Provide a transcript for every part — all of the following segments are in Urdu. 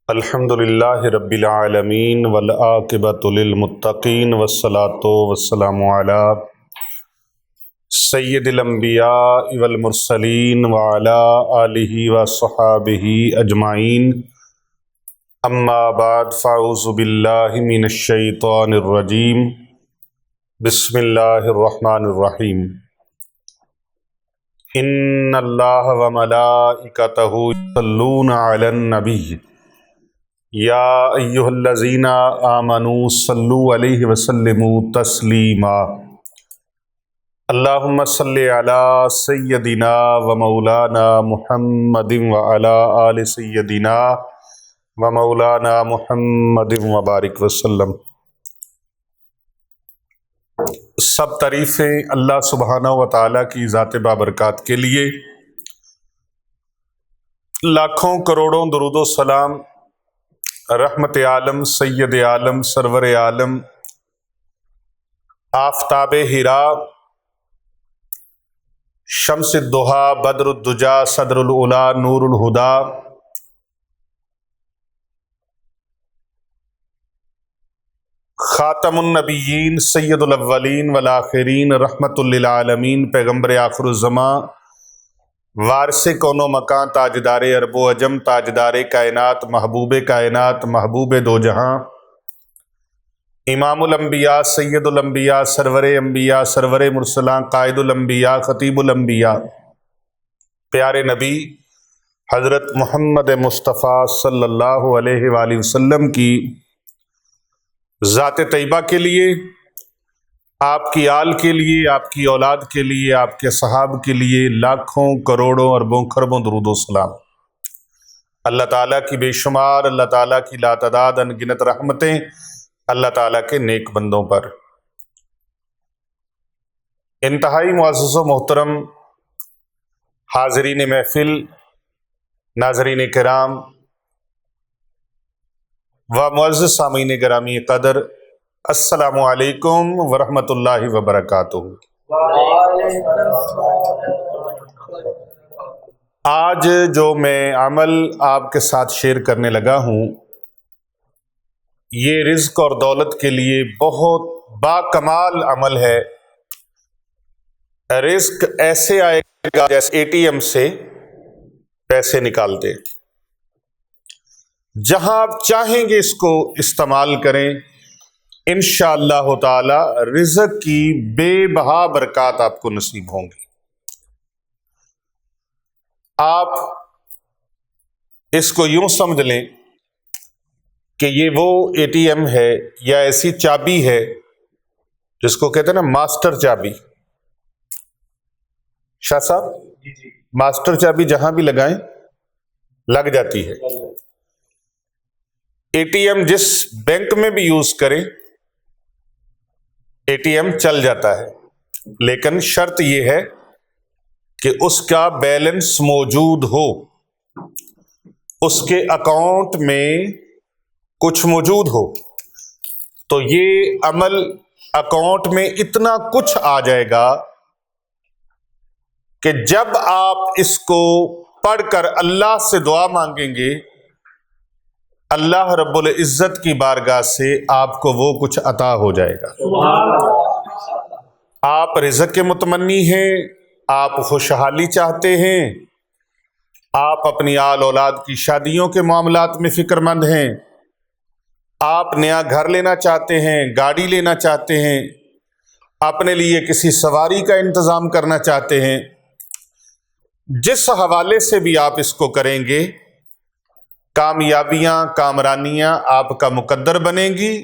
الحمدللہ رب العالمین والعاقبۃ للمتقین والصلاۃ والسلام علی سید الانبیاء والمرسلین وعلی آلہ وصحابہ اجمعین اما بعد فاعوذ باللہ من الشیطان الرجیم بسم اللہ الرحمن الرحیم ان اللہ وملائکتہ یصلون علی النبی یا ایہا الذین آمنوا صلوا علیہ وسلموا تسلیما اللہم صلی علی سیدنا و مولانا محمد وعلی آل سیدنا و مولانا محمد وبارک وسلم۔ سب تعریفیں اللہ سبحانہ و تعالیٰ کی ذات بابرکات کے لیے، لاکھوں کروڑوں درود و سلام رحمت عالم سید عالم سرور عالم آفتاب ہرا شمس الضحیٰ بدر الدجا صدر العلا نور الہدا خاتم النبیین سید الاولین والآخرین رحمت للعالمین پیغمبر آخر الزمان وارث کون و مکان تاجدار عرب و عجم تاجدار کائنات محبوب کائنات محبوب دو جہاں امام الانبیاء سید الانبیاء سرور انبیاء سرور مرسلان قائد الانبیاء خطیب الانبیاء پیارے نبی حضرت محمد مصطفیٰ صلی اللہ علیہ وآلہ وسلم کی ذات طیبہ کے لیے، آپ کی آل کے لیے، آپ کی اولاد کے لیے، آپ کے صحاب کے لیے لاکھوں کروڑوں اربوں خربوں درود و سلام۔ اللہ تعالیٰ کی بے شمار، اللہ تعالیٰ کی لاتعداد انگنت رحمتیں اللہ تعالیٰ کے نیک بندوں پر۔ انتہائی معزز و محترم حاضرین محفل، ناظرین کرام و معزز سامعین گرامی قدر، السلام علیکم ورحمۃ اللہ وبرکاتہ۔ آج جو میں عمل آپ کے ساتھ شیئر کرنے لگا ہوں، یہ رزق اور دولت کے لیے بہت باکمال عمل ہے۔ رزق ایسے آئے گا جیسے اے ٹی ایم سے پیسے نکالتے، جہاں آپ چاہیں گے اس کو استعمال کریں، انشاءاللہ تعالی رزق کی بے بہا برکات آپ کو نصیب ہوں گی۔ آپ اس کو یوں سمجھ لیں کہ یہ وہ اے ٹی ایم ہے یا ایسی چابی ہے جس کو کہتے ہیں نا ماسٹر چابی۔ شاہ صاحب، ماسٹر چابی جہاں بھی لگائیں لگ جاتی ہے۔ اے ٹی ایم جس بینک میں بھی یوز کریں اے ٹی ایم چل جاتا ہے، لیکن شرط یہ ہے کہ اس کا بیلنس موجود ہو، اس کے اکاؤنٹ میں کچھ موجود ہو۔ تو یہ عمل اکاؤنٹ میں اتنا کچھ آ جائے گا کہ جب آپ اس کو پڑھ کر اللہ سے دعا مانگیں گے، اللہ رب العزت کی بارگاہ سے آپ کو وہ کچھ عطا ہو جائے گا۔ آپ رزق کے متمنی ہیں، آپ خوشحالی چاہتے ہیں، آپ اپنی آل اولاد کی شادیوں کے معاملات میں فکر مند ہیں، آپ نیا گھر لینا چاہتے ہیں، گاڑی لینا چاہتے ہیں، اپنے لیے کسی سواری کا انتظام کرنا چاہتے ہیں، جس حوالے سے بھی آپ اس کو کریں گے، کامیابیاں کامرانیاں آپ کا مقدر بنیں گی،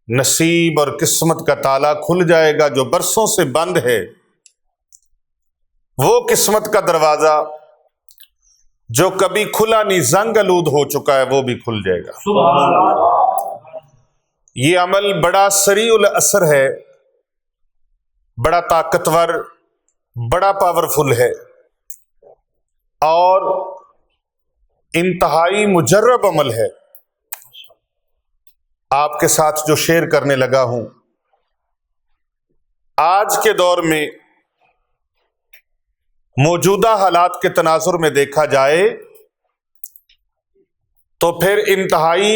نصیب اور قسمت کا تالا کھل جائے گا جو برسوں سے بند ہے، وہ قسمت کا دروازہ جو کبھی کھلا نہیں زنگ آلود ہو چکا ہے وہ بھی کھل جائے گا۔ یہ عمل بڑا سریع الاثر ہے، بڑا طاقتور، بڑا پاورفل ہے، اور انتہائی مجرب عمل ہے۔ آپ کے ساتھ جو شیئر کرنے لگا ہوں، آج کے دور میں موجودہ حالات کے تناظر میں دیکھا جائے تو پھر انتہائی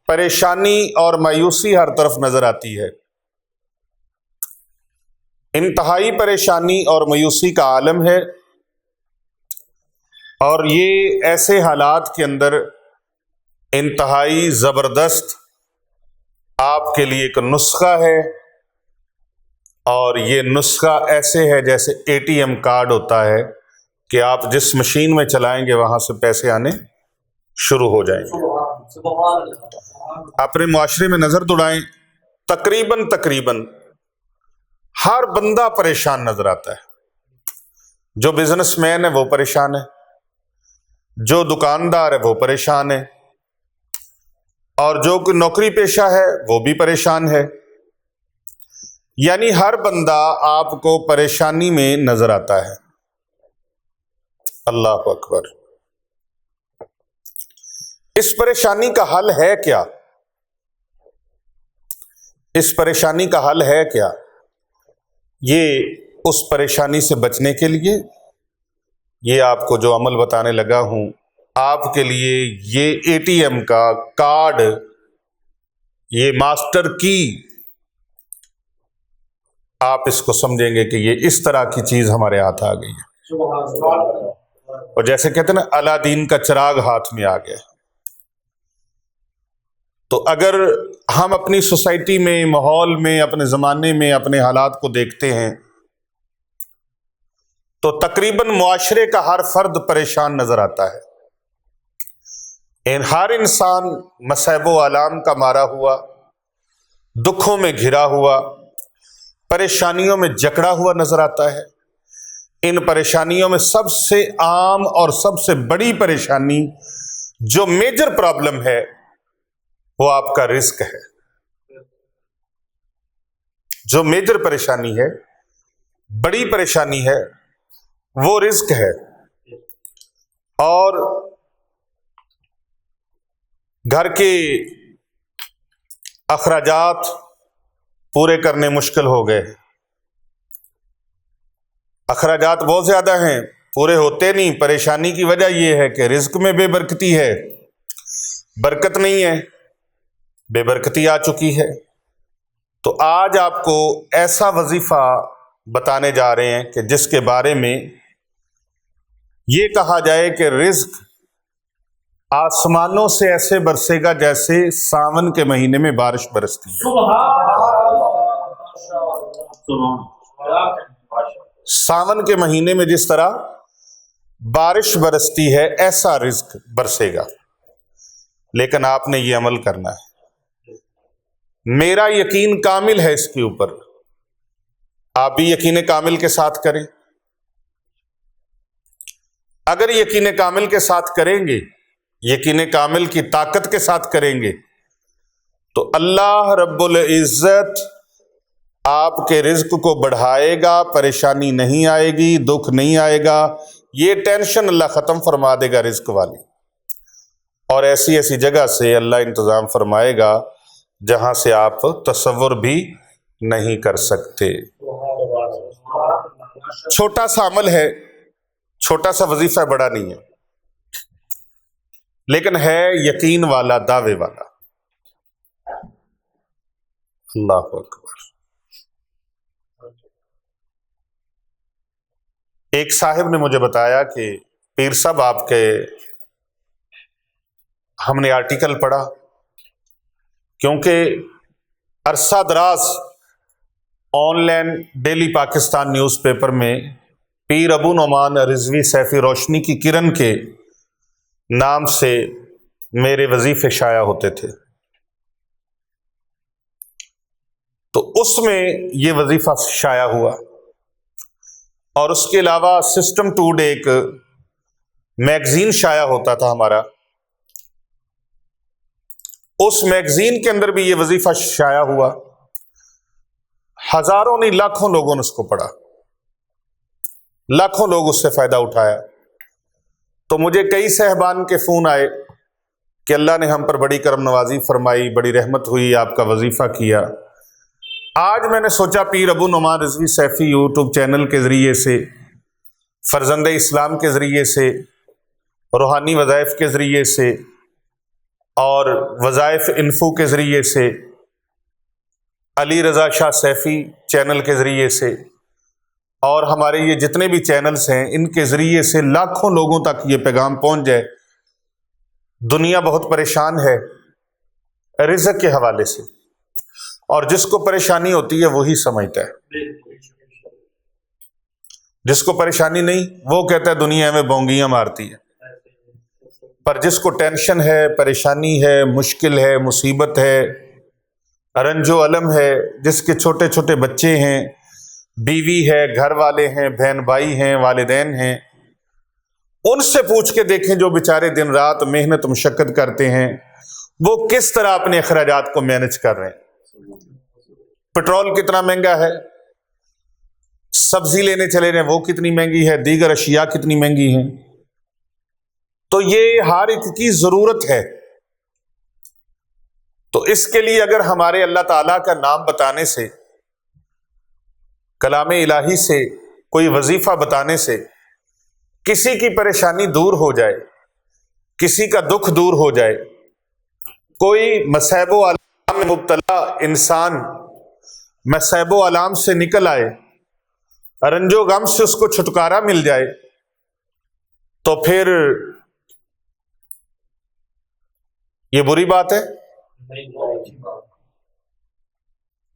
پریشانی اور مایوسی ہر طرف نظر آتی ہے۔ انتہائی پریشانی اور مایوسی کا عالم ہے، اور یہ ایسے حالات کے اندر انتہائی زبردست آپ کے لیے ایک نسخہ ہے، اور یہ نسخہ ایسے ہے جیسے اے ٹی ایم کارڈ ہوتا ہے کہ آپ جس مشین میں چلائیں گے وہاں سے پیسے آنے شروع ہو جائیں گے۔ اپنے معاشرے میں نظر دوڑائیں، تقریباً ہر بندہ پریشان نظر آتا ہے۔ جو بزنس مین ہے وہ پریشان ہے، جو دکاندار ہے وہ پریشان ہے، اور جو کوئی نوکری پیشہ ہے وہ بھی پریشان ہے۔ یعنی ہر بندہ آپ کو پریشانی میں نظر آتا ہے۔ اللہ اکبر۔ اس پریشانی کا حل ہے کیا؟ اس پریشانی کا حل ہے کیا؟ یہ اس پریشانی سے بچنے کے لیے یہ آپ کو جو عمل بتانے لگا ہوں، آپ کے لیے یہ اے ٹی ایم کا کارڈ، یہ ماسٹر کی، آپ اس کو سمجھیں گے کہ یہ اس طرح کی چیز ہمارے ہاتھ آ گئی ہے، اور جیسے کہتے ہیں نا الادین کا چراغ ہاتھ میں آ گیا۔ تو اگر ہم اپنی سوسائٹی میں، ماحول میں، اپنے زمانے میں اپنے حالات کو دیکھتے ہیں تو تقریباً معاشرے کا ہر فرد پریشان نظر آتا ہے۔ ہر انسان مصائب و آلام کا مارا ہوا، دکھوں میں گھرا ہوا، پریشانیوں میں جکڑا ہوا نظر آتا ہے۔ ان پریشانیوں میں سب سے عام اور سب سے بڑی پریشانی، جو میجر پرابلم ہے، وہ آپ کا رزق ہے۔ جو میجر پریشانی ہے، بڑی پریشانی ہے، وہ رزق ہے۔ اور گھر کے اخراجات پورے کرنے مشکل ہو گئے، اخراجات بہت زیادہ ہیں، پورے ہوتے نہیں۔ پریشانی کی وجہ یہ ہے کہ رزق میں بے برکتی ہے، برکت نہیں ہے، بے برکتی آ چکی ہے۔ تو آج آپ کو ایسا وظیفہ بتانے جا رہے ہیں کہ جس کے بارے میں یہ کہا جائے کہ رزق آسمانوں سے ایسے برسے گا جیسے ساون کے مہینے میں بارش برستی ہے۔ ساون کے مہینے میں جس طرح بارش برستی ہے، ایسا رزق برسے گا۔ لیکن آپ نے یہ عمل کرنا ہے۔ میرا یقین کامل ہے اس کے اوپر، آپ بھی یقین کامل کے ساتھ کریں۔ اگر یقین کامل کے ساتھ کریں گے، یقین کامل کی طاقت کے ساتھ کریں گے، تو اللہ رب العزت آپ کے رزق کو بڑھائے گا، پریشانی نہیں آئے گی، دکھ نہیں آئے گا، یہ ٹینشن اللہ ختم فرما دے گا رزق والی۔ اور ایسی ایسی جگہ سے اللہ انتظام فرمائے گا جہاں سے آپ تصور بھی نہیں کر سکتے۔ چھوٹا سا عمل ہے، چھوٹا سا وظیفہ، بڑا نہیں ہے، لیکن ہے یقین والا، دعوے والا۔ اللہ اکبر۔ ایک صاحب نے مجھے بتایا کہ پیر صاحب آپ کے ہم نے آرٹیکل پڑھا، کیونکہ عرصہ دراز on line daily Pakistan news paper میں پیر ابو نعمان رضوی سیفی روشنی کی کرن کے نام سے میرے وظیفے شائع ہوتے تھے، تو اس میں یہ وظیفہ شائع ہوا۔ اور اس کے علاوہ سسٹم ٹوڈے ایک میگزین شائع ہوتا تھا ہمارا، اس میگزین کے اندر بھی یہ وظیفہ شائع ہوا۔ ہزاروں نہیں، لاکھوں لوگوں نے اس کو پڑھا، لاکھوں لوگ اس سے فائدہ اٹھایا۔ تو مجھے کئی صاحبان کے فون آئے کہ اللہ نے ہم پر بڑی کرم نوازی فرمائی، بڑی رحمت ہوئی، آپ کا وظیفہ کیا۔ آج میں نے سوچا پیر ابو نعمان رضوی سیفی یوٹیوب چینل کے ذریعے سے، فرزند اسلام کے ذریعے سے، روحانی وظائف کے ذریعے سے اور وظائف انفو کے ذریعے سے، علی رضا شاہ سیفی چینل کے ذریعے سے، اور ہمارے یہ جتنے بھی چینلز ہیں ان کے ذریعے سے لاکھوں لوگوں تک یہ پیغام پہنچ جائے۔ دنیا بہت پریشان ہے رزق کے حوالے سے، اور جس کو پریشانی ہوتی ہے وہی سمجھتا ہے، جس کو پریشانی نہیں وہ کہتا ہے دنیا میں بونگیاں مارتی ہے، پر جس کو ٹینشن ہے، پریشانی ہے، مشکل ہے، مصیبت ہے، رنج و الم ہے، جس کے چھوٹے چھوٹے بچے ہیں، بیوی ہے، گھر والے ہیں، بہن بھائی ہیں، والدین ہیں، ان سے پوچھ کے دیکھیں جو بیچارے دن رات محنت مشقت کرتے ہیں وہ کس طرح اپنے اخراجات کو مینج کر رہے ہیں۔ پٹرول کتنا مہنگا ہے، سبزی لینے چلے رہے ہیں وہ کتنی مہنگی ہے، دیگر اشیاء کتنی مہنگی ہیں۔ تو یہ ہر ایک کی ضرورت ہے۔ تو اس کے لیے اگر ہمارے اللہ تعالیٰ کا نام بتانے سے، کلام الہی سے، کوئی وظیفہ بتانے سے کسی کی پریشانی دور ہو جائے، کسی کا دکھ دور ہو جائے، کوئی مصائب و آلام میں مبتلا انسان مصائب و آلام سے نکل آئے، رنج و غم سے اس کو چھٹکارا مل جائے، تو پھر یہ بری بات ہے؟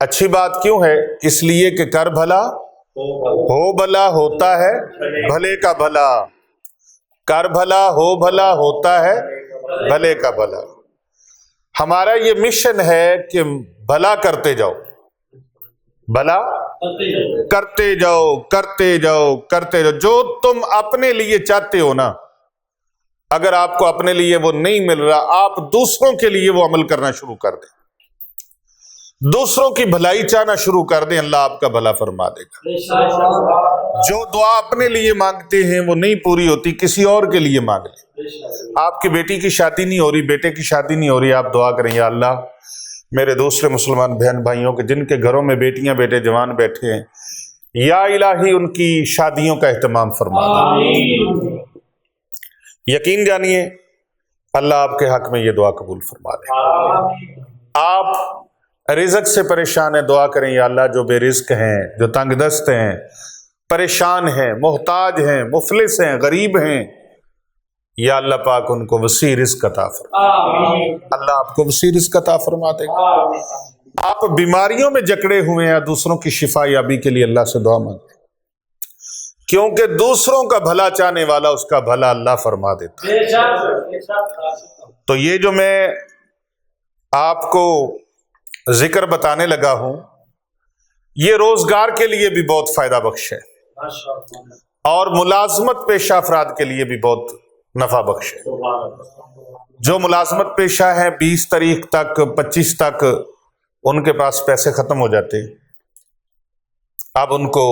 اچھی بات کیوں ہے؟ اس لیے کہ کر بھلا ہو بھلا ہوتا ہے بھلے کا بھلا، کر بھلا ہو بھلا ہوتا ہے بھلے کا بھلا۔ ہمارا یہ مشن ہے کہ بھلا کرتے جاؤ، بھلا کرتے جاؤ، کرتے جاؤ، کرتے جاؤ۔ جو تم اپنے لیے چاہتے ہو نا، اگر آپ کو اپنے لیے وہ نہیں مل رہا، آپ دوسروں کے لیے وہ عمل کرنا شروع کر دیں، دوسروں کی بھلائی چاہنا شروع کر دیں، اللہ آپ کا بھلا فرما دے گا۔ جو دعا اپنے لیے مانگتے ہیں وہ نہیں پوری ہوتی، کسی اور کے لیے مانگ لیں۔ آپ کی بیٹی کی شادی نہیں ہو رہی، بیٹے کی شادی نہیں ہو رہی، آپ دعا کریں یا اللہ میرے دوسرے مسلمان بہن بھائیوں کے جن کے گھروں میں بیٹیاں بیٹے جوان بیٹھے ہیں، یا الہی ان کی شادیوں کا اہتمام فرما دے۔ یقین جانیے اللہ آپ کے حق میں یہ دعا قبول فرما دے۔ آپ رزق سے پریشان ہیں، دعا کریں یا اللہ جو بے رزق ہیں، جو تنگ دست ہیں، پریشان ہیں، محتاج ہیں، مفلس ہیں، غریب ہیں، یا اللہ پاک ان کو وسیع رزق عطا فرما۔ اللہ آپ کو وسیع رزق عطا فرما دے گا۔ آپ بیماریوں میں جکڑے ہوئے ہیں، دوسروں کی شفا یابی کے لیے اللہ سے دعا مانگیں، کیونکہ دوسروں کا بھلا چاہنے والا اس کا بھلا اللہ فرما دیتا ہے۔ تو یہ جو میں آپ کو ذکر بتانے لگا ہوں، یہ روزگار کے لیے بھی بہت فائدہ بخش ہے، اور ملازمت پیشہ افراد کے لیے بھی بہت نفع بخش ہے۔ جو ملازمت پیشہ ہیں 20 تاریخ تک، 25 تک ان کے پاس پیسے ختم ہو جاتے ہیں، اب ان کو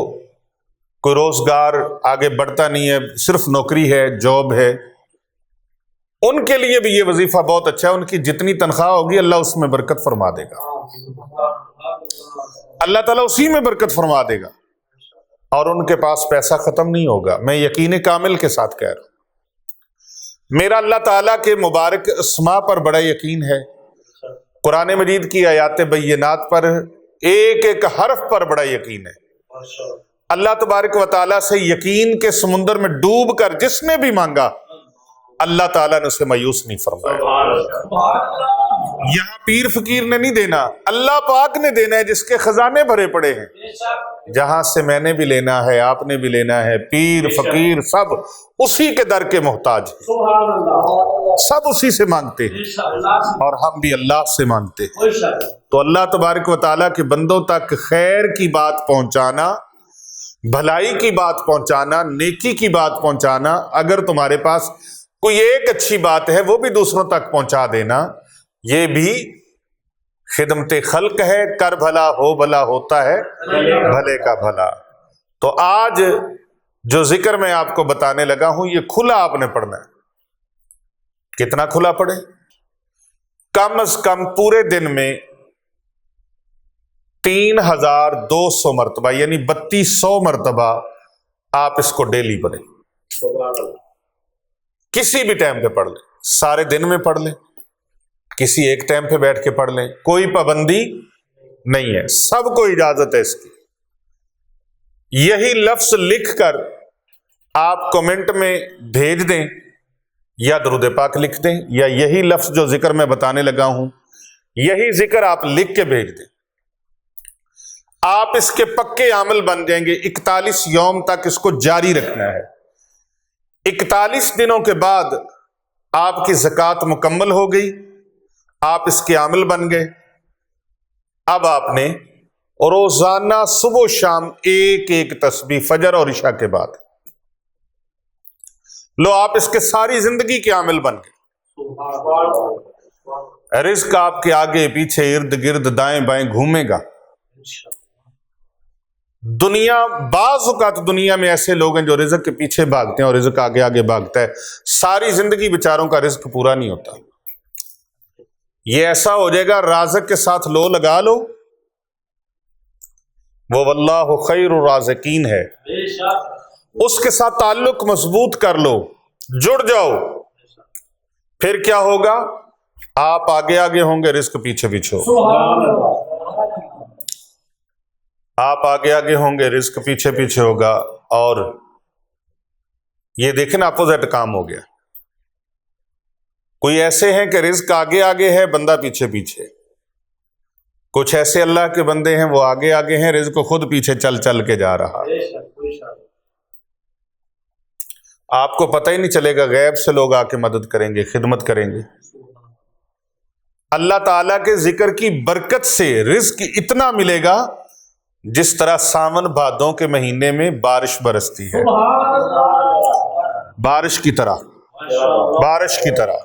کوئی روزگار آگے بڑھتا نہیں ہے، صرف نوکری ہے، جاب ہے، ان کے لیے بھی یہ وظیفہ بہت اچھا ہے۔ ان کی جتنی تنخواہ ہوگی اللہ اس میں برکت فرما دے گا، اللہ تعالیٰ اسی میں برکت فرما دے گا، اور ان کے پاس پیسہ ختم نہیں ہوگا۔ میں یقین کامل کے ساتھ کہہ رہا ہوں، میرا اللہ تعالیٰ کے مبارک اسماء پر بڑا یقین ہے، قرآن مجید کی آیات بینات پر ایک ایک حرف پر بڑا یقین ہے۔ اللہ تبارک و تعالیٰ سے یقین کے سمندر میں ڈوب کر جس نے بھی مانگا اللہ تعالیٰ نے اسے مایوس نہیں فرمایا۔ یہاں پیر فقیر نے نہیں دینا، اللہ پاک نے دینا ہے، جس کے خزانے بھرے پڑے ہیں، جہاں سے میں نے بھی لینا ہے، آپ نے بھی لینا ہے، پیر فقیر سب اسی کے در کے محتاج ہیں، سب اسی سے مانگتے ہیں، اور ہم بھی اللہ سے مانگتے ہیں۔ تو اللہ تبارک و تعالیٰ کے بندوں تک خیر کی بات پہنچانا، بھلائی کی بات پہنچانا، نیکی کی بات پہنچانا، اگر تمہارے پاس کوئی ایک اچھی بات ہے وہ بھی دوسروں تک پہنچا دینا، یہ بھی خدمت خلق ہے، کر بھلا ہو بھلا ہوتا ہے بھلے کا بھلا۔ تو آج جو ذکر میں آپ کو بتانے لگا ہوں یہ کھلا آپ نے پڑھنا ہے۔ کتنا کھلا پڑھے؟ کم از کم پورے دن میں 3200 مرتبہ، یعنی 3200 مرتبہ آپ اس کو ڈیلی پڑھیں، کسی بھی ٹائم پہ پڑھ لیں، سارے دن میں پڑھ لیں، کسی ایک ٹائم پہ بیٹھ کے پڑھ لیں، کوئی پابندی نہیں ہے، سب کو اجازت ہے اس کی۔ یہی لفظ لکھ کر آپ کمنٹ میں بھیج دیں یا درود پاک لکھ دیں، یا یہی لفظ جو ذکر میں بتانے لگا ہوں یہی ذکر آپ لکھ کے بھیج دیں، آپ اس کے پکے عامل بن جائیں گے۔ 41 یوم تک اس کو جاری رکھنا ہے۔ 41 دنوں کے بعد آپ کی زکوٰۃ مکمل ہو گئی، آپ اس کے عامل بن گئے۔ اب آپ نے روزانہ صبح و شام ایک ایک تسبیح، فجر اور عشاء کے بعد، لو آپ اس کے ساری زندگی کے عامل بن گئے۔ رزق آپ کے آگے پیچھے ارد گرد دائیں بائیں گھومے گا۔ دنیا، بعض اوقات دنیا میں ایسے لوگ ہیں جو رزق کے پیچھے بھاگتے ہیں اور رزق آگے آگے بھاگتا ہے، ساری زندگی بیچاروں کا رزق پورا نہیں ہوتا۔ یہ ایسا ہو جائے گا رازق کے ساتھ لو لگا لو، وہ واللہ خیر الرازقین ہے، اس کے ساتھ تعلق مضبوط کر لو، جڑ جاؤ، پھر کیا ہوگا؟ آپ آگے آگے ہوں گے، رزق پیچھے پیچھے ہوگا۔ آپ آگے آگے ہوں گے، رزق پیچھے پیچھے ہوگا، اور یہ دیکھیں نا اپوزٹ کام ہو گیا۔ کوئی ایسے ہیں کہ رزق آگے آگے ہے، بندہ پیچھے پیچھے، کچھ ایسے اللہ کے بندے ہیں وہ آگے آگے ہیں، رزق خود پیچھے چل چل کے جا رہا۔ آپ کو پتہ ہی نہیں چلے گا، غیب سے لوگ آ کے مدد کریں گے، خدمت کریں گے۔ اللہ تعالیٰ کے ذکر کی برکت سے رزق اتنا ملے گا جس طرح ساون بھادوں کے مہینے میں بارش برستی ہے، بارش کی طرح، بارش کی طرح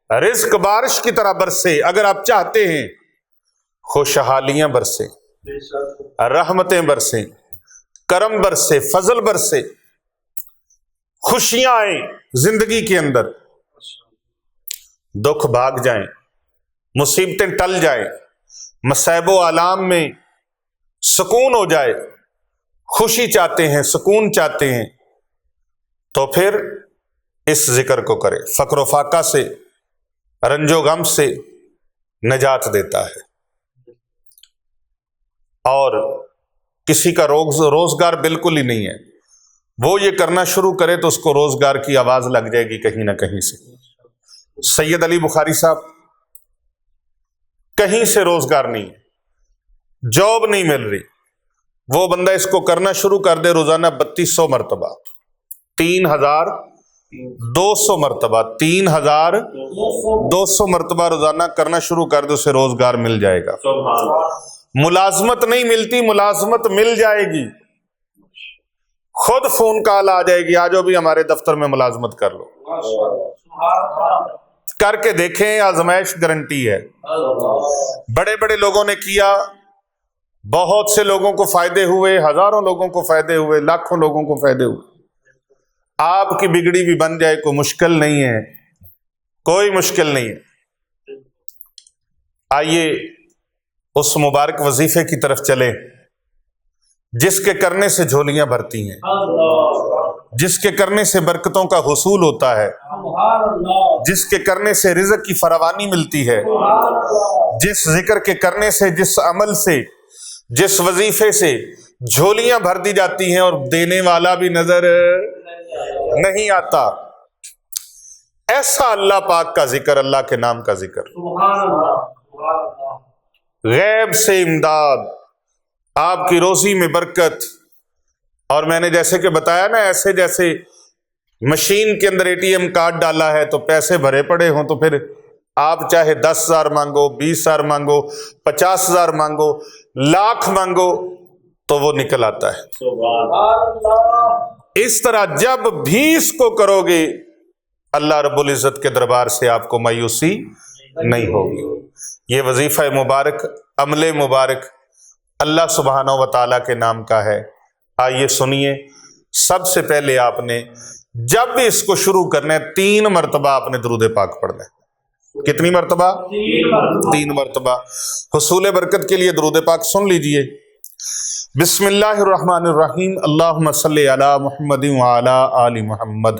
رزق بارش کی طرح برسے۔ اگر آپ چاہتے ہیں خوشحالیاں برسیں، رحمتیں برسیں، کرم برسے، فضل برسے، خوشیاں آئیں زندگی کے اندر، دکھ بھاگ جائیں، مصیبتیں ٹل جائیں، مصائب و آلام میں سکون ہو جائے، خوشی چاہتے ہیں، سکون چاہتے ہیں، تو پھر اس ذکر کو کریں۔ فقر و فاقہ سے، رنج و غم سے نجات دیتا ہے، اور کسی کا روزگار بالکل ہی نہیں ہے، وہ یہ کرنا شروع کرے تو اس کو روزگار کی آواز لگ جائے گی کہیں نہ کہیں سے۔ سید علی بخاری صاحب، کہیں سے روزگار نہیں ہے، جاب نہیں مل رہی، وہ بندہ اس کو کرنا شروع کر دے روزانہ 3200 مرتبہ، 3200 مرتبہ، 3200 مرتبہ روزانہ کرنا شروع کر دے، اسے روزگار مل جائے گا۔ ملازمت نہیں ملتی، ملازمت مل جائے گی، خود فون کال آ جائے گی، آجو بھی ہمارے دفتر میں ملازمت کر لو۔ کر کے دیکھیں، آزمائش گارنٹی ہے۔ بڑے بڑے لوگوں نے کیا، بہت سے لوگوں کو فائدے ہوئے، ہزاروں لوگوں کو فائدے ہوئے، لاکھوں لوگوں کو فائدے ہوئے۔ آپ کی بگڑی بھی بن جائے، کوئی مشکل نہیں ہے، کوئی مشکل نہیں ہے۔ آئیے اس مبارک وظیفے کی طرف چلیں جس کے کرنے سے جھولیاں بھرتی ہیں، جس کے کرنے سے برکتوں کا حصول ہوتا ہے، جس کے کرنے سے رزق کی فراوانی ملتی ہے، جس ذکر کے کرنے سے، جس عمل سے، جس وظیفے سے جھولیاں بھر دی جاتی ہیں اور دینے والا بھی نظر نہیں آتا۔ ایسا اللہ پاک کا ذکر، اللہ کے نام کا ذکر، غیب سے امداد، آپ کی روزی میں برکت۔ اور میں نے جیسے کہ بتایا نا، ایسے جیسے مشین کے اندر ATM کارڈ ڈالا ہے تو پیسے بھرے پڑے ہوں، تو پھر آپ چاہے 10,000 مانگو، 20,000 مانگو، 50,000 مانگو، لاکھ مانگو، تو وہ نکل آتا ہے۔ اس طرح جب بھی اس کو کرو گے، اللہ رب العزت کے دربار سے آپ کو مایوسی نہیں ہوگی۔ یہ وظیفہ مبارک، عمل مبارک اللہ سبحانہ و تعالیٰ کے نام کا ہے۔ آئیے سنیے، سب سے پہلے آپ نے جب بھی اس کو شروع کرنا ہے 3 مرتبہ آپ نے درود پاک پڑھنا ہے۔ کتنی مرتبہ؟ 3 مرتبہ۔ حصول برکت کے لیے درود پاک سن لیجئے۔ بسم اللہ الرحمن الرحیم، اللہم صلی علی محمد وعلی آل محمد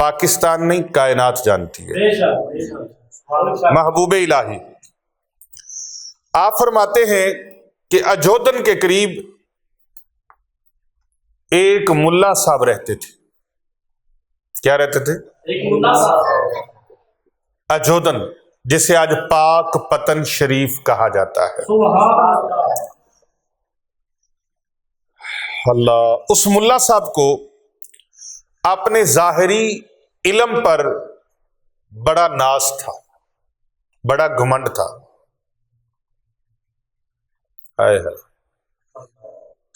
پاکستان نہیں کائنات جانتی ہے۔ محبوب الہی آپ فرماتے ہیں کہ اجودن کے قریب ایک ملا صاحب رہتے تھے۔ کیا رہتے تھے؟ ایک ملا صاحب۔ اجودن، جسے آج پاک پتن شریف کہا جاتا ہے۔ سبحان اللہ۔ اللہ، اس ملا صاحب کو اپنے ظاہری علم پر بڑا ناز تھا، بڑا گھمنڈ تھا۔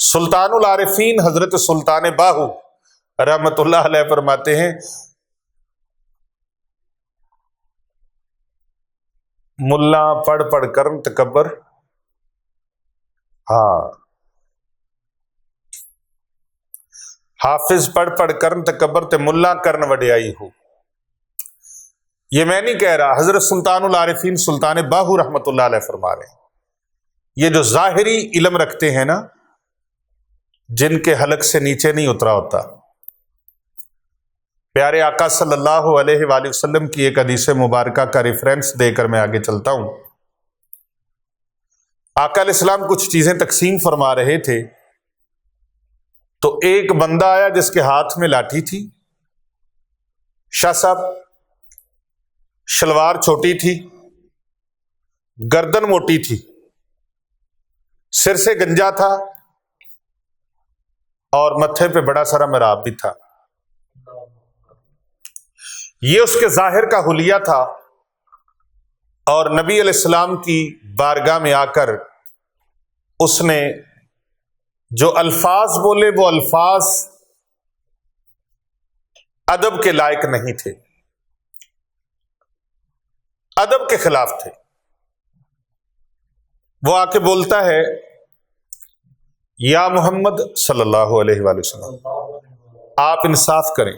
سلطان العارفین حضرت سلطان باہو رحمت اللہ علیہ فرماتے ہیں ملا پڑھ پڑھ کر تکبر، ہاں حافظ پڑھ پڑھ کر تکبر تے ملا کرن وڈیائی ہو۔ یہ میں نہیں کہہ رہا، حضرت سلطان العارفین سلطان باہو رحمت اللہ علیہ فرما رہے ہیں یہ جو ظاہری علم رکھتے ہیں نا، جن کے حلق سے نیچے نہیں اترا ہوتا۔ پیارے آقا صلی اللہ علیہ وآلہ وسلم کی ایک حدیث مبارکہ کا ریفرنس دے کر میں آگے چلتا ہوں۔ آقا علیہ السلام کچھ چیزیں تقسیم فرما رہے تھے تو ایک بندہ آیا جس کے ہاتھ میں لاٹھی تھی۔ شاہ صاحب شلوار چھوٹی تھی، گردن موٹی تھی، سر سے گنجا تھا اور متھے پہ بڑا سارا محراب بھی تھا۔ یہ اس کے ظاہر کا حلیہ تھا، اور نبی علیہ السلام کی بارگاہ میں آ کر اس نے جو الفاظ بولے وہ الفاظ ادب کے لائق نہیں تھے، ادب کے خلاف تھے۔ وہ آ کے بولتا ہے یا محمد صلی اللہ علیہ وآلہ وسلم آپ انصاف کریں۔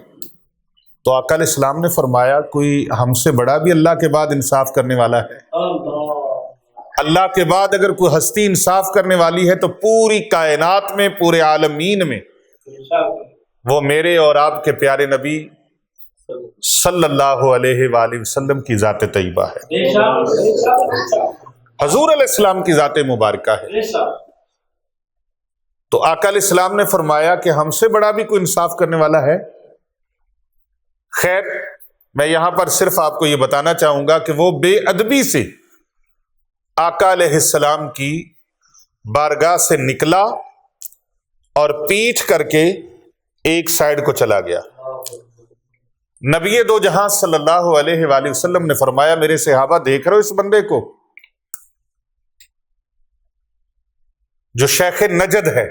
تو آقا علیہ السلام نے فرمایا کوئی ہم سے بڑا بھی اللہ کے بعد انصاف کرنے والا ہے؟ اللہ کے بعد اگر کوئی ہستی انصاف کرنے والی ہے تو پوری کائنات میں، پورے عالمین میں وہ میرے اور آپ کے پیارے نبی صلی اللہ علیہ وآلہ وسلم کی ذات طیبہ ہے، حضور علیہ السلام کی ذات مبارکہ ہے۔ تو آقا علیہ السلام نے فرمایا کہ ہم سے بڑا بھی کوئی انصاف کرنے والا ہے؟ خیر، میں یہاں پر صرف آپ کو یہ بتانا چاہوں گا کہ وہ بے ادبی سے آقا علیہ السلام کی بارگاہ سے نکلا اور پیٹھ کر کے ایک سائیڈ کو چلا گیا۔ نبی دو جہاں صلی اللہ علیہ وآلہ وسلم نے فرمایا میرے صحابہ دیکھ رہے ہو اس بندے کو جو شیخ نجد ہے،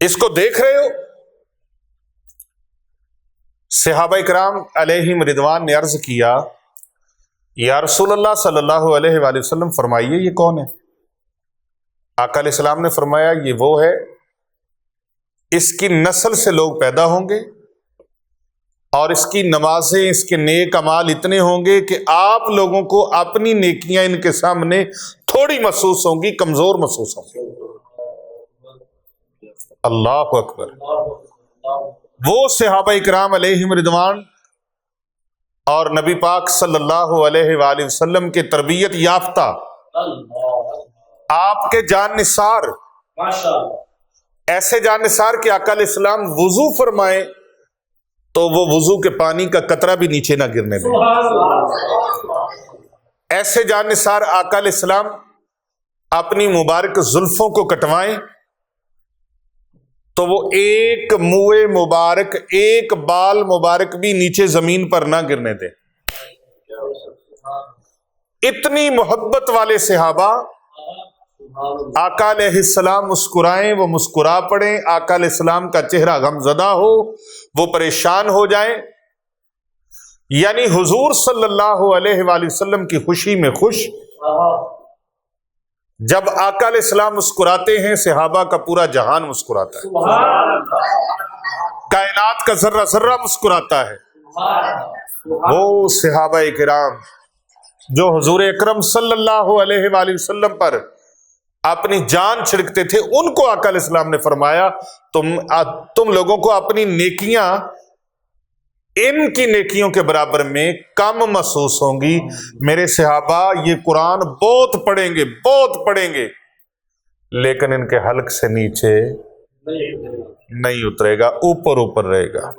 اس کو دیکھ رہے ہو؟ صحابہ اکرام علیہم رضوان نے عرض کیا یا رسول اللہ صلی اللہ علیہ وآلہ وسلم فرمائیے یہ کون ہے؟ آقا علیہ السلام نے فرمایا یہ وہ ہے، اس کی نسل سے لوگ پیدا ہوں گے اور اس کی نمازیں، اس کے نیک اعمال اتنے ہوں گے کہ آپ لوگوں کو اپنی نیکیاں ان کے سامنے تھوڑی محسوس ہوں گی، کمزور محسوس ہوں گی۔ اللہ اکبر۔ وہ صحابہ اکرام علیہم رضوان اور نبی پاک صلی اللہ علیہ وآلہ وسلم کے تربیت یافتہ آپ کے جان نثار، ایسے جان نثار کہ آقا علیہ السلام وضو فرمائیں تو وہ وضو کے پانی کا قطرہ بھی نیچے نہ گرنے دیں، ایسے جان نثار آقا علیہ السلام اپنی مبارک زلفوں کو کٹوائیں تو وہ ایک منہ مبارک، ایک بال مبارک بھی نیچے زمین پر نہ گرنے دیں۔ اتنی محبت والے صحابہ، آقا علیہ السلام مسکرائیں وہ مسکرا پڑیں، آقا علیہ السلام کا چہرہ غمزدہ ہو وہ پریشان ہو جائیں، یعنی حضور صلی اللہ علیہ وآلہ وسلم کی خوشی میں خوش۔ جب آقا علیہ السلام مسکراتے ہیں صحابہ کا پورا جہان مسکراتا ہے، کائنات کا ذرہ ذرہ مسکراتا ہے۔ وہ صحابہ کرام جو حضور اکرم صلی اللہ علیہ وآلہ وسلم پر اپنی جان چھڑکتے تھے، ان کو آقا علیہ السلام نے فرمایا تم لوگوں کو اپنی نیکیاں ان کی نیکیوں کے برابر میں کم محسوس ہوں گی۔ میرے صحابہ یہ قرآن بہت پڑھیں گے لیکن ان کے حلق سے نیچے نہیں اترے گا، اوپر رہے گا،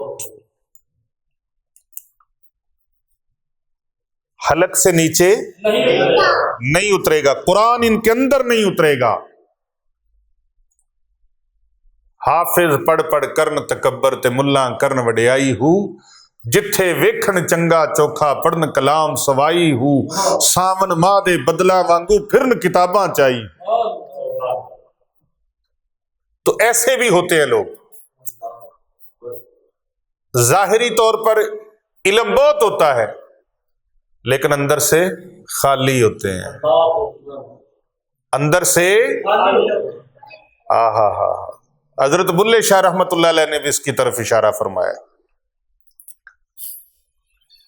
حلق سے نیچے نہیں اترے گا، قرآن ان کے اندر نہیں اترے گا۔ حافظ پڑھ کرن تکبر تے ملا کرن وڈیائی ہو، جتھے ویکھن چنگا چوکھا پڑھن کلام سوائی ہو، سامن ماں دے بدلا وانگو پھرن کتاباں چائی۔ تو ایسے بھی ہوتے ہیں لوگ، ظاہری طور پر علم بہت ہوتا ہے لیکن اندر سے خالی ہوتے ہیں، اندر سے حضرت بلے شاہ رحمت اللہ علیہ نے بھی اس کی طرف اشارہ فرمایا۔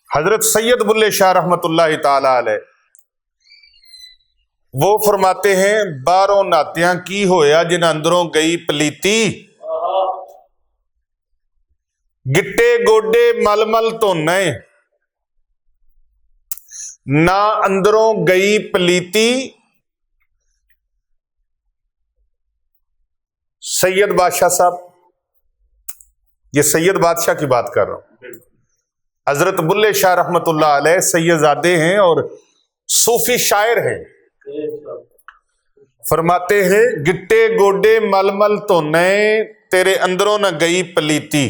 حضرت سید بلے شاہ رحمت اللہ تعالی علیہ وہ فرماتے ہیں، باروں ناتیاں کی ہویا جن اندروں گئی پلیتی، گٹے گوڈے مل مل تو نئے، نہ اندروں گئی پلیتی۔ سید بادشاہ صاحب، یہ سید بادشاہ کی بات کر رہا ہوں، حضرت بلے شاہ رحمت اللہ علیہ سید زادے ہیں اور صوفی شاعر ہیں۔ فرماتے ہیں، گٹے گوڈے مل مل تو نئے، تیرے اندروں نہ گئی پلیتی،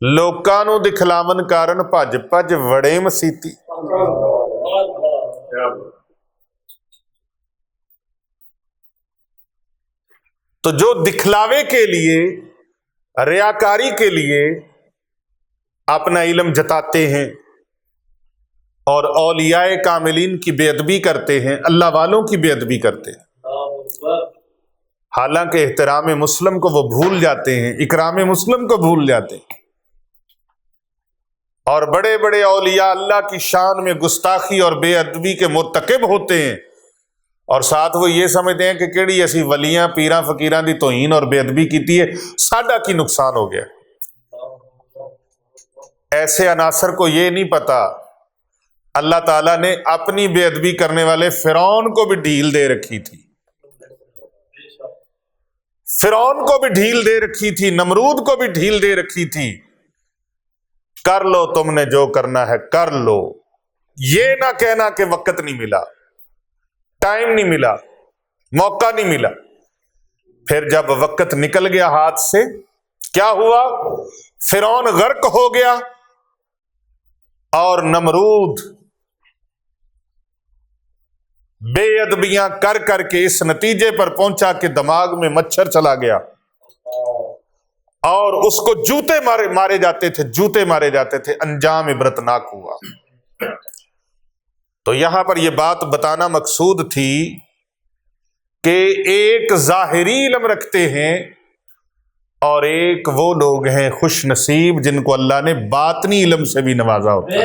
لوکاں نوں دکھلاون کارن بھج بھج وڑے مسیتی۔ تو جو دکھلاوے کے لیے، ریاکاری کے لیے اپنا علم جتاتے ہیں اور اولیاء کاملین کی بے ادبی کرتے ہیں، اللہ والوں کی بے ادبی کرتے ہیں، حالانکہ احترام مسلم کو وہ بھول جاتے ہیں، اکرام مسلم کو بھول جاتے ہیں، اور بڑے بڑے اولیاء اللہ کی شان میں گستاخی اور بے ادبی کے مرتکب ہوتے ہیں، اور ساتھ وہ یہ سمجھتے ہیں کہ کیڑی ایسی ولیاں پیراں فقیراں دی توہین اور بے ادبی کیتی ہے، ساڈا کی نقصان ہو گیا۔ ایسے عناصر کو یہ نہیں پتا اللہ تعالیٰ نے اپنی بے ادبی کرنے والے فرعون کو بھی ڈھیل دے رکھی تھی، فرعون کو بھی ڈھیل دے رکھی تھی، نمرود کو بھی ڈھیل دے رکھی تھی۔ کر لو تم نے جو کرنا ہے کر لو، یہ نہ کہنا کہ وقت نہیں ملا، ٹائم نہیں ملا، موقع نہیں ملا۔ پھر جب وقت نکل گیا ہاتھ سے، کیا ہوا؟ فرعون غرق ہو گیا اور نمرود بے ادبیاں کر کر کے اس نتیجے پر پہنچا کہ دماغ میں مچھر چلا گیا اور اس کو جوتے مارے جاتے تھے، انجام عبرتناک ہوا۔ تو یہاں پر یہ بات بتانا مقصود تھی کہ ایک ظاہری علم رکھتے ہیں اور ایک وہ لوگ ہیں خوش نصیب جن کو اللہ نے باطنی علم سے بھی نوازا ہوتا ہے۔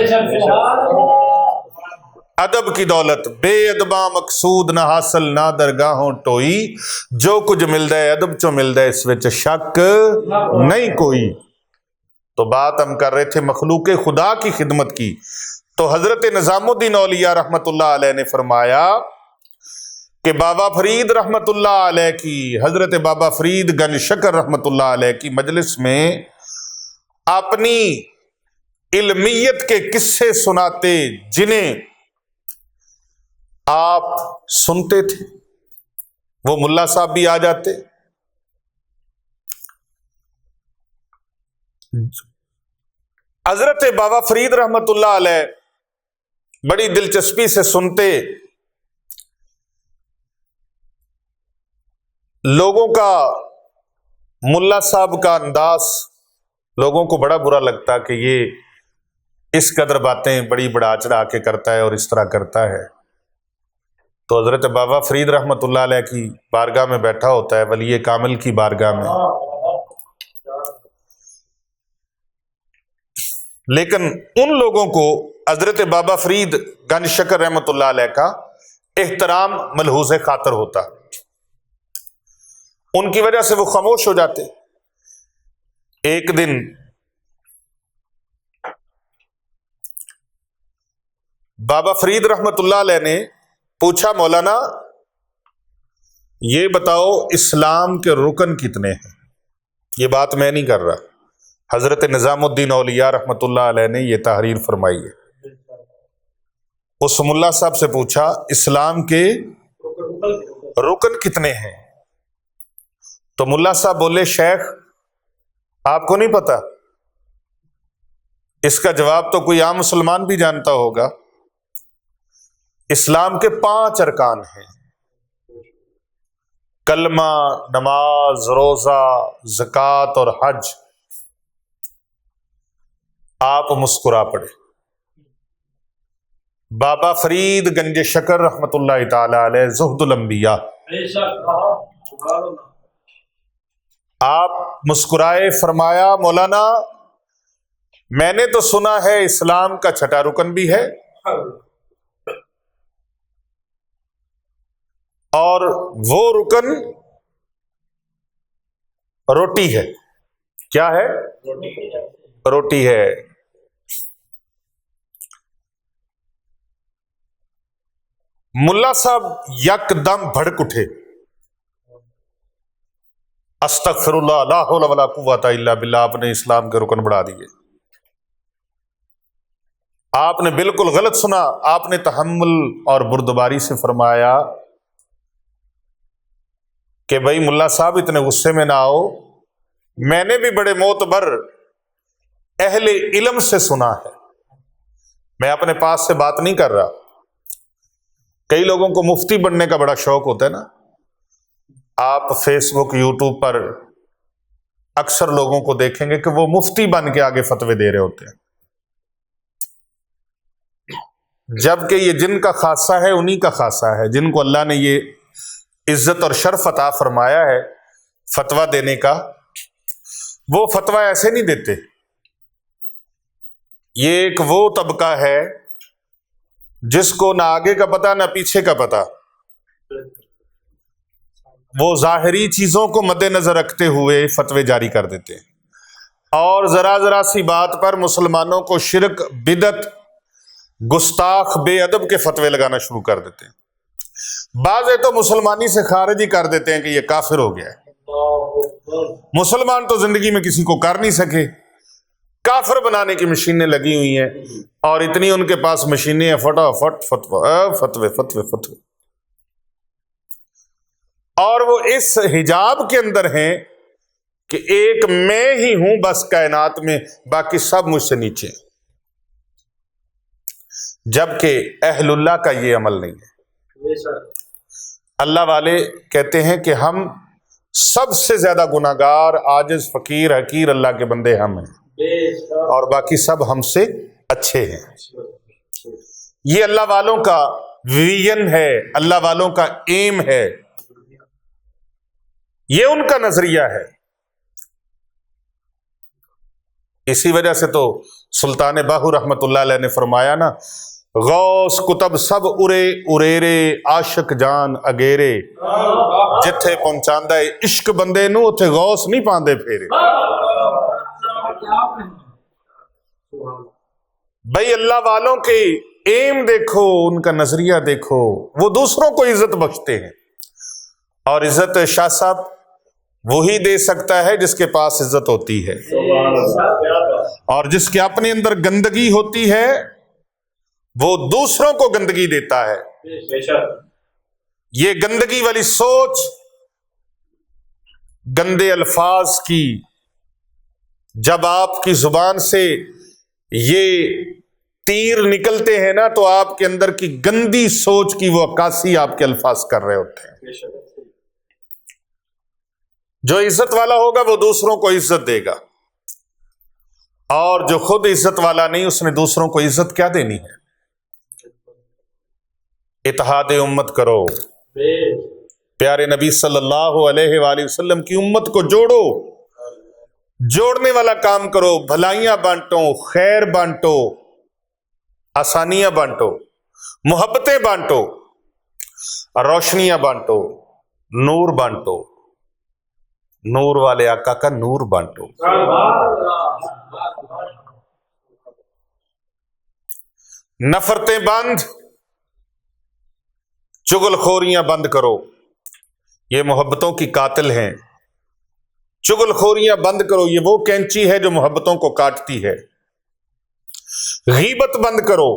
ادب کی دولت بے ادباں مقصود نہ حاصل نہ درگاہوں ٹوئی، جو کچھ ملدا ہے ادب چو ملدا ہے اس وچ شک نہیں کوئی۔ تو بات ہم کر رہے تھے مخلوق خدا کی خدمت کی، تو حضرت نظام الدین اولیاء رحمت اللہ علیہ نے فرمایا کہ بابا فرید رحمت اللہ علیہ کی، حضرت بابا فرید گنج شکر رحمت اللہ علیہ کی مجلس میں اپنی علمیت کے قصے سناتے جنہیں آپ سنتے تھے، وہ ملا صاحب بھی آ جاتے، حضرت بابا فرید رحمت اللہ علیہ بڑی دلچسپی سے سنتے، لوگوں کا، ملا صاحب کا انداز لوگوں کو بڑا برا لگتا کہ یہ اس قدر باتیں بڑی بڑا چڑھا کے کرتا ہے اور اس طرح کرتا ہے۔ تو حضرت بابا فرید رحمت اللہ علیہ کی بارگاہ میں بیٹھا ہوتا ہے، ولی کامل کی بارگاہ میں، لیکن ان لوگوں کو حضرت بابا فرید گنج شکر رحمت اللہ علیہ کا احترام ملحوظ خاطر ہوتا، ان کی وجہ سے وہ خاموش ہو جاتے۔ ایک دن بابا فرید رحمت اللہ علیہ نے پوچھا، مولانا یہ بتاؤ اسلام کے رکن کتنے ہیں؟ یہ بات میں نہیں کر رہا، حضرت نظام الدین اولیاء رحمت اللہ علیہ نے یہ تحریر فرمائی ہے۔ اس ملا صاحب سے پوچھا اسلام کے رکن کتنے ہیں؟ تو ملا صاحب بولے شیخ آپ کو نہیں پتا؟ اس کا جواب تو کوئی عام مسلمان بھی جانتا ہوگا۔ اسلام کے 5 ارکان ہیں، کلمہ، نماز، روزہ، زکوٰۃ اور حج۔ آپ مسکرا پڑے۔ بابا فرید گنج شکر رحمت اللہ تعالی علیہ زہد الانبیاء، آپ مسکرائے، فرمایا مولانا میں نے تو سنا ہے اسلام کا 6واں رکن بھی ہے اور وہ رکن روٹی ہے۔ کیا ہے؟ روٹی ہے۔ ملا صاحب یک دم بھڑک اٹھے، استغفر اللہ، لا حول ولا قوت الا باللہ، آپ نے اسلام کے رکن بڑھا دیے۔ آپ نے بالکل غلط سنا۔ آپ نے تحمل اور بردباری سے فرمایا کہ بھائی ملا صاحب اتنے غصے میں نہ آؤ، میں نے بھی بڑے معتبر اہل علم سے سنا ہے، میں اپنے پاس سے بات نہیں کر رہا۔ کئی لوگوں کو مفتی بننے کا بڑا شوق ہوتا ہے نا، آپ فیس بک، یوٹیوب پر اکثر لوگوں کو دیکھیں گے کہ وہ مفتی بن کے آگے فتوے دے رہے ہوتے ہیں، جبکہ یہ جن کا خاصہ ہے انہی کا خاصہ ہے، جن کو اللہ نے یہ عزت اور شرف عطا فرمایا ہے فتویٰ دینے کا، وہ فتویٰ ایسے نہیں دیتے۔ یہ ایک وہ طبقہ ہے جس کو نہ آگے کا پتہ نہ پیچھے کا پتہ، وہ ظاہری چیزوں کو مد نظر رکھتے ہوئے فتوے جاری کر دیتے ہیں، اور ذرا ذرا سی بات پر مسلمانوں کو شرک، بدعت، گستاخ، بے ادب کے فتوے لگانا شروع کر دیتے ہیں۔ بعضے تو مسلمانی سے خارج ہی کر دیتے ہیں کہ یہ کافر ہو گیا ہے، مسلمان تو زندگی میں کسی کو کر نہیں سکے، کافر بنانے کی مشینیں لگی ہوئی ہیں، اور اتنی ان کے پاس مشینیں ہیں، فٹافٹ فتوے فتوے فتوے۔ اور وہ اس حجاب کے اندر ہیں کہ ایک میں ہی ہوں بس کائنات میں، باقی سب مجھ سے نیچے ہیں، جبکہ اہل اللہ کا یہ عمل نہیں ہے۔ اللہ والے کہتے ہیں کہ ہم سب سے زیادہ گناہگار، عاجز، فقیر، حقیر اللہ کے بندے ہم ہیں، اور باقی سب ہم سے اچھے ہیں۔ یہ اللہ والوں کا ویژن ہے، اللہ والوں کا ایم ہے، یہ ان کا نظریہ ہے۔ اسی وجہ سے تو سلطان باہو رحمت اللہ علیہ نے فرمایا نا، غوث کتب سب ارے اریرے، عاشق جان اگیرے، جتھے پہنچاندہ ہے عشق بندے نو اتھے غوث نہیں پاندے پھیرے۔ بھائی اللہ والوں کے ایم دیکھو، ان کا نظریہ دیکھو، وہ دوسروں کو عزت بخشتے ہیں، اور عزت شاہ صاحب وہی دے سکتا ہے جس کے پاس عزت ہوتی ہے، اور جس کے اپنے اندر گندگی ہوتی ہے وہ دوسروں کو گندگی دیتا ہے۔ یہ گندگی والی سوچ، گندے الفاظ کی، جب آپ کی زبان سے یہ تیر نکلتے ہیں نا تو آپ کے اندر کی گندی سوچ کی وہ عکاسی آپ کے الفاظ کر رہے ہوتے ہیں۔ جو عزت والا ہوگا وہ دوسروں کو عزت دے گا، اور جو خود عزت والا نہیں اس نے دوسروں کو عزت کیا دینی ہے؟ اتحاد امت کرو، پیارے نبی صلی اللہ علیہ وآلہ وسلم کی امت کو جوڑو، جوڑنے والا کام کرو، بھلائیاں بانٹو، خیر بانٹو، آسانیاں بانٹو، محبتیں بانٹو۔ روشنیاں بانٹو، نور بانٹو، نور والے آقا کا نور بانٹو۔ نفرتیں بند، چغل خوریاں بند کرو، یہ محبتوں کی قاتل ہیں۔ چغل خوریاں بند کرو، یہ وہ کینچی ہے جو محبتوں کو کاٹتی ہے۔ غیبت بند کرو،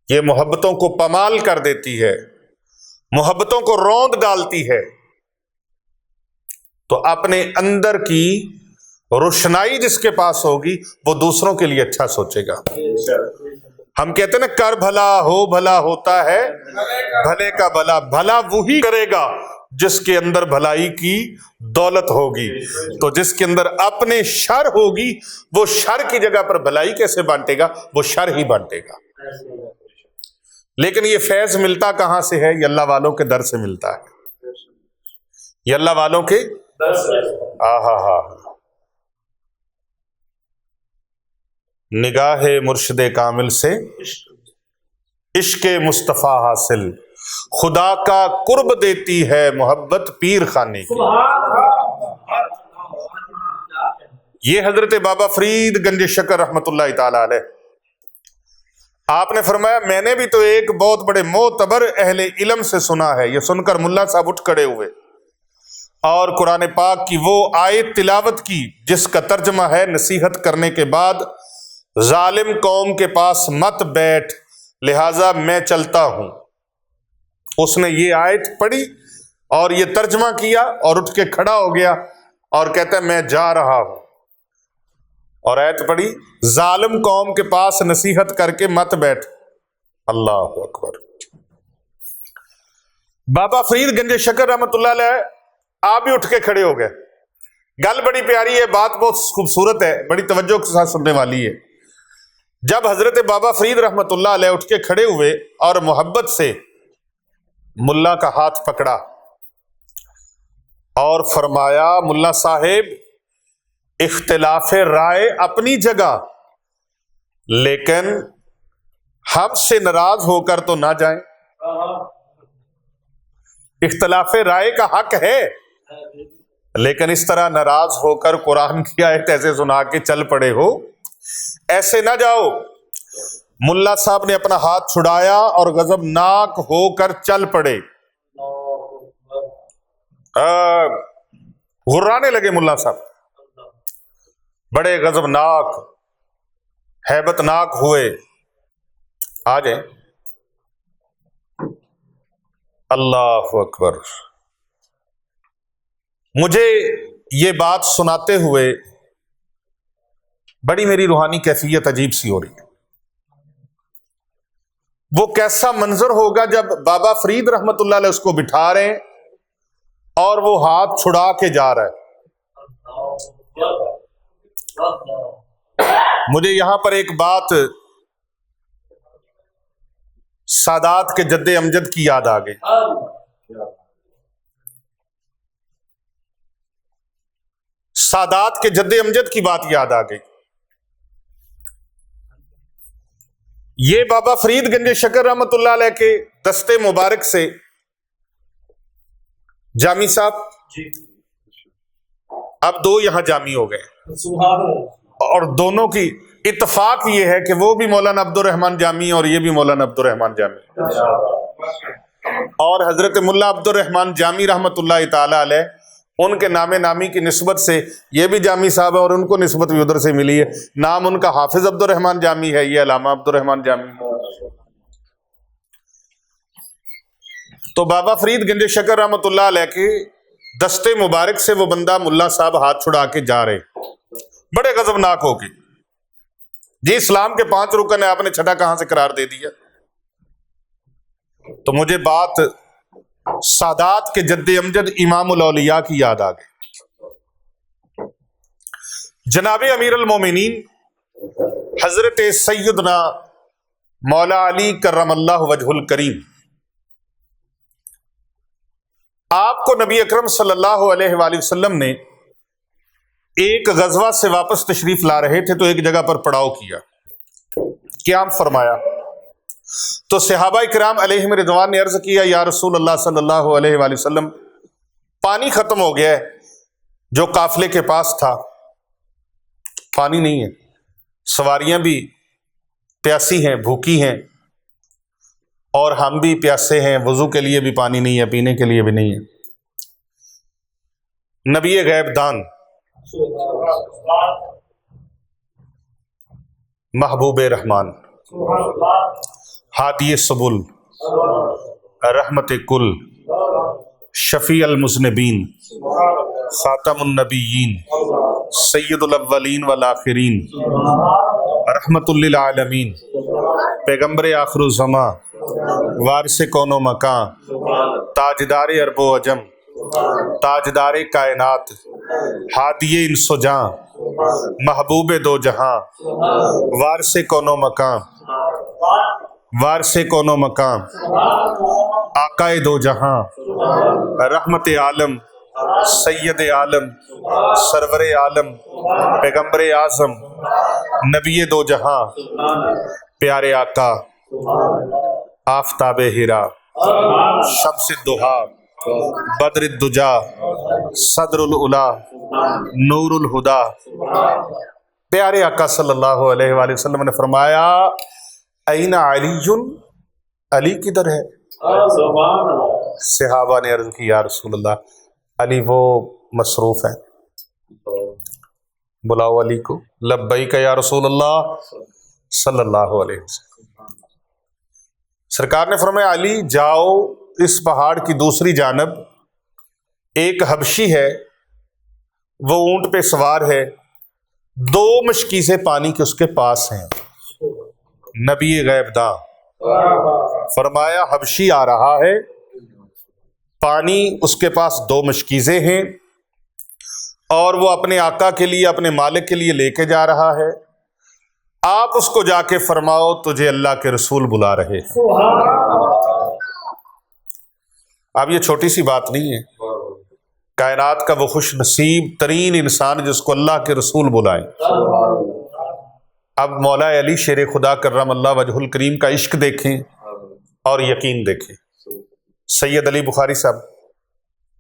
یہ محبتوں کو پامال کر دیتی ہے، محبتوں کو روند ڈالتی ہے۔ تو اپنے اندر کی روشنائی جس کے پاس ہوگی وہ دوسروں کے لیے اچھا سوچے گا۔ ہم کہتے ہیں نا کر بھلا ہو بھلا ہوتا ہے بھلے کا بھلا، بھلا وہی کرے گا جس کے اندر بھلائی کی دولت ہوگی۔ تو جس کے اندر اپنے شر ہوگی وہ شر کی جگہ پر بھلائی کیسے بانٹے گا؟ وہ شر ہی بانٹے گا۔ لیکن یہ فیض ملتا کہاں سے ہے؟ یہ اللہ والوں کے در سے ملتا ہے، یہ اللہ والوں کے نگاہ مرشد کامل سے عشق مصطفیٰ حاصل، خدا کا قرب دیتی ہے محبت پیر خانے کی۔ یہ حضرت بابا فرید گنج شکر رحمت اللہ تعالی علیہ، آپ نے فرمایا میں نے بھی تو ایک بہت بڑے معتبر اہل علم سے سنا ہے۔ یہ سن کر ملا صاحب اٹھ کھڑے ہوئے اور قرآن پاک کی وہ آیت تلاوت کی جس کا ترجمہ ہے نصیحت کرنے کے بعد ظالم قوم کے پاس مت بیٹھ لہٰذا میں چلتا ہوں۔ اس نے یہ آیت پڑھی اور یہ ترجمہ کیا اور اٹھ کے کھڑا ہو گیا اور کہتا ہے میں جا رہا ہوں، اور آیت پڑھی ظالم قوم کے پاس نصیحت کر کے مت بیٹھ۔ اللہ اکبر۔ بابا فرید گنج شکر رحمت اللہ علیہ آپ بھی اٹھ کے کھڑے ہو گئے۔ گل بڑی پیاری ہے، بات بہت خوبصورت ہے، بڑی توجہ کے ساتھ سننے والی ہے۔ جب حضرت بابا فرید رحمت اللہ علیہ اٹھ کے کھڑے ہوئے اور محبت سے ملا کا ہاتھ پکڑا اور فرمایا ملا صاحب اختلاف رائے اپنی جگہ، لیکن ہم سے ناراض ہو کر تو نہ جائیں۔ اختلاف رائے کا حق ہے، لیکن اس طرح ناراض ہو کر قرآن کی آیت ایسے سنا کے چل پڑے ہو، ایسے نہ جاؤ۔ ملا صاحب نے اپنا ہاتھ چھڑایا اور غضبناک ہو کر چل پڑے، غرانے لگے ملا صاحب، بڑے غضبناک ہیبت ناک ہوئے۔ آ جائیں۔ اللہ اکبر۔ مجھے یہ بات سناتے ہوئے بڑی میری روحانی کیفیت عجیب سی ہو رہی ہے۔ وہ کیسا منظر ہوگا جب بابا فرید رحمت اللہ علیہ اس کو بٹھا رہے ہیں اور وہ ہاتھ چھڑا کے جا رہا ہے۔ مجھے یہاں پر ایک بات سادات کے جد امجد کی یاد آ گئی۔ سادات کے جد امجد کی بات یاد آ گئی۔ یہ بابا فرید گنج شکر رحمت اللہ علیہ کے دستے مبارک سے جامی صاحب، اب دو یہاں جامی ہو گئے، اور دونوں کی اتفاق یہ ہے کہ وہ بھی مولانا عبد الرحمن جامی اور یہ بھی مولانا عبد الرحمن جامی، اور حضرت ملا عبد الرحمن جامی رحمت اللہ تعالی علیہ ان کے نام نامی کی نسبت سے یہ بھی جامی صاحب ہے اور ان کو نسبت بھی ادھر سے ملی ہے۔ نام ان کا حافظ عبد الرحمن جامی ہے، یہ علامہ عبد الرحمن جامی۔ تو بابا فرید گنج شکر رحمت اللہ علیہ کے دستے مبارک سے وہ بندہ ملا صاحب ہاتھ چھڑا کے جا رہے، بڑے غضبناک ہو کے، جی اسلام کے 5 رکن ہے، آپ نے چھٹا کہاں سے قرار دے دیا؟ تو مجھے بات سادات کے جد امجد امام الاولیاء کی یاد آ گئی۔ جناب امیر المومنین حضرت سیدنا مولا علی کرم اللہ وجہ الکریم، آپ کو نبی اکرم صلی اللہ علیہ وآلہ وسلم نے ایک غزوہ سے واپس تشریف لا رہے تھے تو ایک جگہ پر پڑاؤ کیا، قیام فرمایا، تو صحابہ کرام علیہم رضوان نے عرض کیا یا رسول اللہ صلی اللہ علیہ وآلہ وسلم پانی ختم ہو گیا ہے، جو قافلے کے پاس تھا پانی نہیں ہے، سواریاں بھی پیاسی ہیں، بھوکی ہیں، اور ہم بھی پیاسے ہیں، وضو کے لیے بھی پانی نہیں ہے، پینے کے لیے بھی نہیں ہے۔ نبی غیب دان محبوب رحمان ہادی سبل رحمت کل شفیع المذنبین خاتم النبیین سید الاولین والآخرین رحمت للعالمین پیغمبر آخر الزماں وارث کون و مکان تاجدار عرب و عجم تاجدار کائنات ہادی انس و جاں محبوب دو جہاں وارث کون و مکان وارث کون و مکان آقائے دو جہاں رحمت عالم سید عالم سرور عالم پیغمبر اعظم نبی دو جہاں پیارے آقا آفتاب ہیرا شمس الضحیٰ بدر الدجا صدر العلا نور الہدا۔ پیارے آقا صلی اللہ علیہ وآلہ وسلم نے فرمایا این علی، علی کدھر ہے؟ صحابہ نے عرض کی یا رسول اللہ علی وہ مصروف ہے، بلاؤ علی کو۔ لبیک یا رسول اللہ صلی اللہ علیہ وسلم۔ سرکار نے فرمایا علی جاؤ، اس پہاڑ کی دوسری جانب ایک حبشی ہے، وہ اونٹ پہ سوار ہے، 2 مشکیزیں پانی کے اس کے پاس ہیں۔ نبی غیب داں فرمایا حبشی آ رہا ہے، پانی اس کے پاس 2 مشکیزیں ہیں، اور وہ اپنے آقا کے لیے، اپنے مالک کے لیے لے کے جا رہا ہے، آپ اس کو جا کے فرماؤ تجھے اللہ کے رسول بلا رہے ہیں۔ اب یہ چھوٹی سی بات نہیں ہے، کائنات کا وہ خوش نصیب ترین انسان جس کو اللہ کے رسول بلائیں۔ اب مولا علی شیر خدا کرم اللہ وجہ الکریم کا عشق دیکھیں اور یقین دیکھیں۔ سید علی بخاری صاحب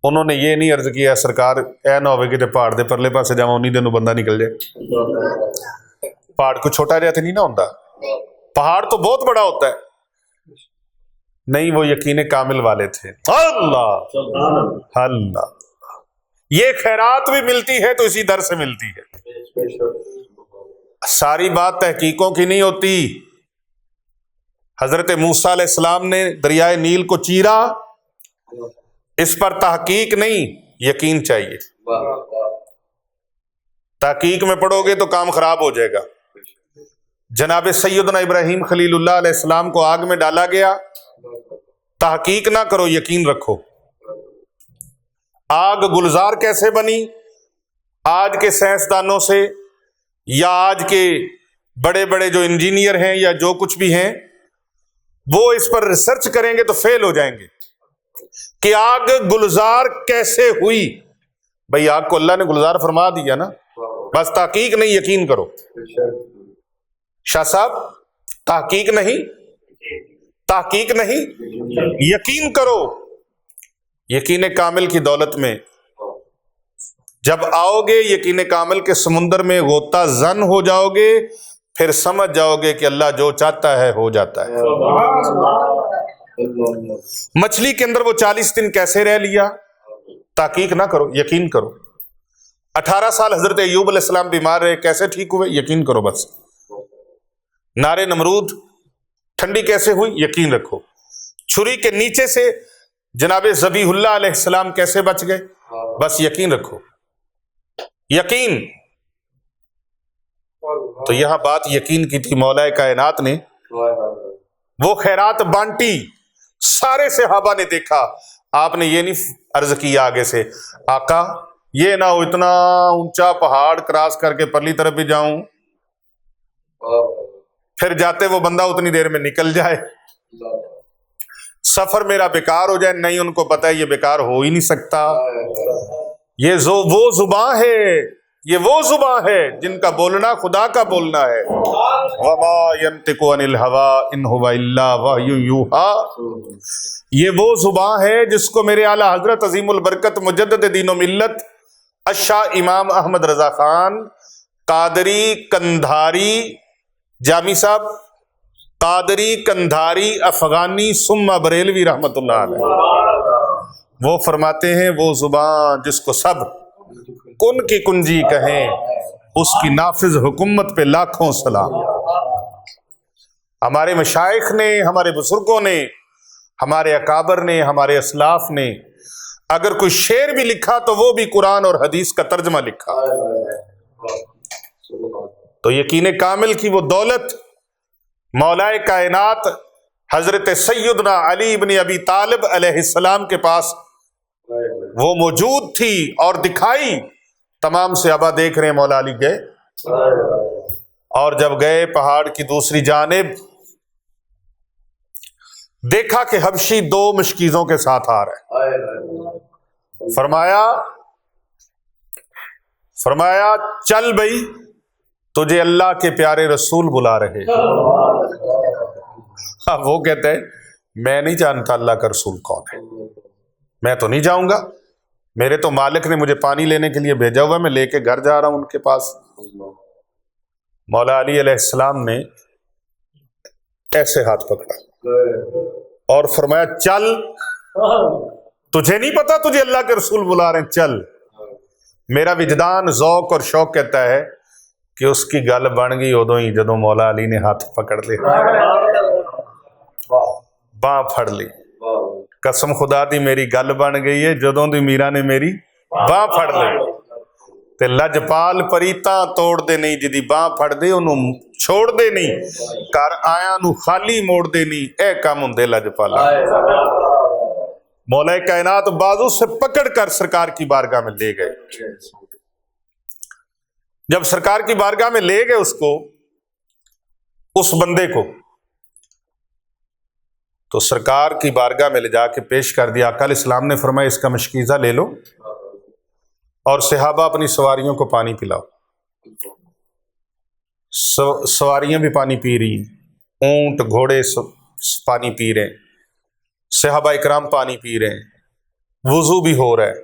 انہوں نے یہ نہیں عرض کیا سرکار اے نہ ہوئے کہ پہاڑ دے پرلے پاسے جاواں انہی دنوں بندہ نکل جائے۔ پہاڑ کو چھوٹا جاتے نہیں نہ ہوتا، پہاڑ تو بہت بڑا ہوتا ہے۔ نہیں، وہ یقین کامل والے تھے۔ اللہ اللہ، یہ خیرات بھی ملتی ہے تو اسی در سے ملتی ہے۔ ساری بات تحقیقوں کی نہیں ہوتی۔ حضرت موسیٰ علیہ السلام نے دریائے نیل کو چیرا، اس پر تحقیق نہیں، یقین چاہیے۔ تحقیق میں پڑھو گے تو کام خراب ہو جائے گا۔ جناب سیدنا ابراہیم خلیل اللہ علیہ السلام کو آگ میں ڈالا گیا، تحقیق نہ کرو، یقین رکھو۔ آگ گلزار کیسے بنی؟ آج کے سائنسدانوں سے یا آج کے بڑے بڑے جو انجینئر ہیں یا جو کچھ بھی ہیں، وہ اس پر ریسرچ کریں گے تو فیل ہو جائیں گے کہ آگ گلزار کیسے ہوئی۔ بھئی آگ کو اللہ نے گلزار فرما دیا نا، بس تحقیق نہیں، یقین کرو۔ شاہ صاحب تحقیق نہیں، تحقیق نہیں، یقین کرو۔ یقین کامل کی دولت میں جب آؤ گے، یقین کامل کے سمندر میں غوطہ زن ہو جاؤ گے، پھر سمجھ جاؤ گے کہ اللہ جو چاہتا ہے ہو جاتا ہے۔ مچھلی کے اندر وہ 40 دن کیسے رہ لیا؟ تحقیق نہ کرو، یقین کرو۔ 18 سال حضرت ایوب علیہ السلام بیمار رہے، کیسے ٹھیک ہوئے؟ یقین کرو بس۔ نارے نمرود ٹھنڈی کیسے ہوئی؟ یقین رکھو۔ چھری کے نیچے سے جناب ذبیح اللہ علیہ السلام کیسے بچ گئے؟ بس یقین رکھو، یقین۔ تو یہاں بات یقین کی تھی۔ مولا کائنات نے وہ خیرات بانٹی، سارے صحابہ نے دیکھا۔ آپ نے یہ نہیں عرض کیا آگے سے آقا یہ نہ ہو اتنا اونچا پہاڑ کراس کر کے پرلی طرف بھی جاؤں، پھر جاتے وہ بندہ اتنی دیر میں نکل جائے، سفر میرا بیکار ہو جائے۔ نہیں، ان کو پتہ ہے یہ بیکار ہو ہی نہیں سکتا۔ یہ وہ زباں ہے، یہ وہ زباں ہے جن کا بولنا خدا کا بولنا ہے۔ وما ينطق عن الهوى ان هو الا وحی یوحی. یہ وہ زبان ہے جس کو میرے اعلیٰ حضرت عظیم البرکت مجدد دین و ملت الشاہ امام احمد رضا خان قادری کندھاری، جامی صاحب قادری کندھاری افغانی ثم بریلوی رحمت اللہ علیہ، وہ فرماتے ہیں وہ زبان جس کو سب کن کی کنجی کہیں، اس کی نافذ حکومت پہ لاکھوں سلام. ہمارے مشائخ نے، ہمارے بزرگوں نے، ہمارے اکابر نے، ہمارے اسلاف نے اگر کوئی شعر بھی لکھا تو وہ بھی قرآن اور حدیث کا ترجمہ لکھا. تو یقین کامل کی وہ دولت مولائے کائنات حضرت سیدنا علی بن ابی طالب علیہ السلام کے پاس وہ موجود تھی اور دکھائی. تمام صحابہ دیکھ رہے ہیں، مولا علی گئے، اور جب گئے پہاڑ کی دوسری جانب دیکھا کہ حبشی 2 مشکیزوں کے ساتھ آ رہے ہیں. فرمایا چل بھائی، تجھے اللہ کے پیارے رسول بلا رہے. وہ کہتے ہیں میں نہیں جانتا اللہ کا رسول کون ہے، میں تو نہیں جاؤں گا، میرے تو مالک نے مجھے پانی لینے کے لیے بھیجا ہوا ہے، میں لے کے گھر جا رہا ہوں ان کے پاس. مولا علی علیہ السلام نے ایسے ہاتھ پکڑا اور فرمایا چل، تجھے نہیں پتا تجھے اللہ کے رسول بلا رہے ہیں، چل. میرا وجدان ذوق اور شوق کہتا ہے کہ اس کی گل بن گئی ادو ہی جدوں مولا علی نے ہاتھ پکڑ لے، باں پھڑ لی. قسم خدا دی میری گل بن گئی ہے جدوں دی میرا نے میری باں پھڑ لی. تے لجپال پریتاں توڑ دے نہیں، جدی باں پھڑ دے انہوں چھوڑ دے نہیں، کر آیا نو خالی موڑ دے نہیں، اے کام ہندے لجپالا. مولا کائنات بازو سے پکڑ کر سرکار کی بارگاہ میں لے گئے. جب سرکار کی بارگاہ میں لے گئے اس بندے کو، تو سرکار کی بارگاہ میں لے جا کے پیش کر دیا. آقا علیہ السلام نے فرمایا اس کا مشکیزہ لے لو اور صحابہ اپنی سواریوں کو پانی پلاؤ. سواریاں بھی پانی پی رہی ہیں، اونٹ گھوڑے پانی پی رہے ہیں، صحابہ اکرام پانی پی رہے ہیں، وضو بھی ہو رہا ہے.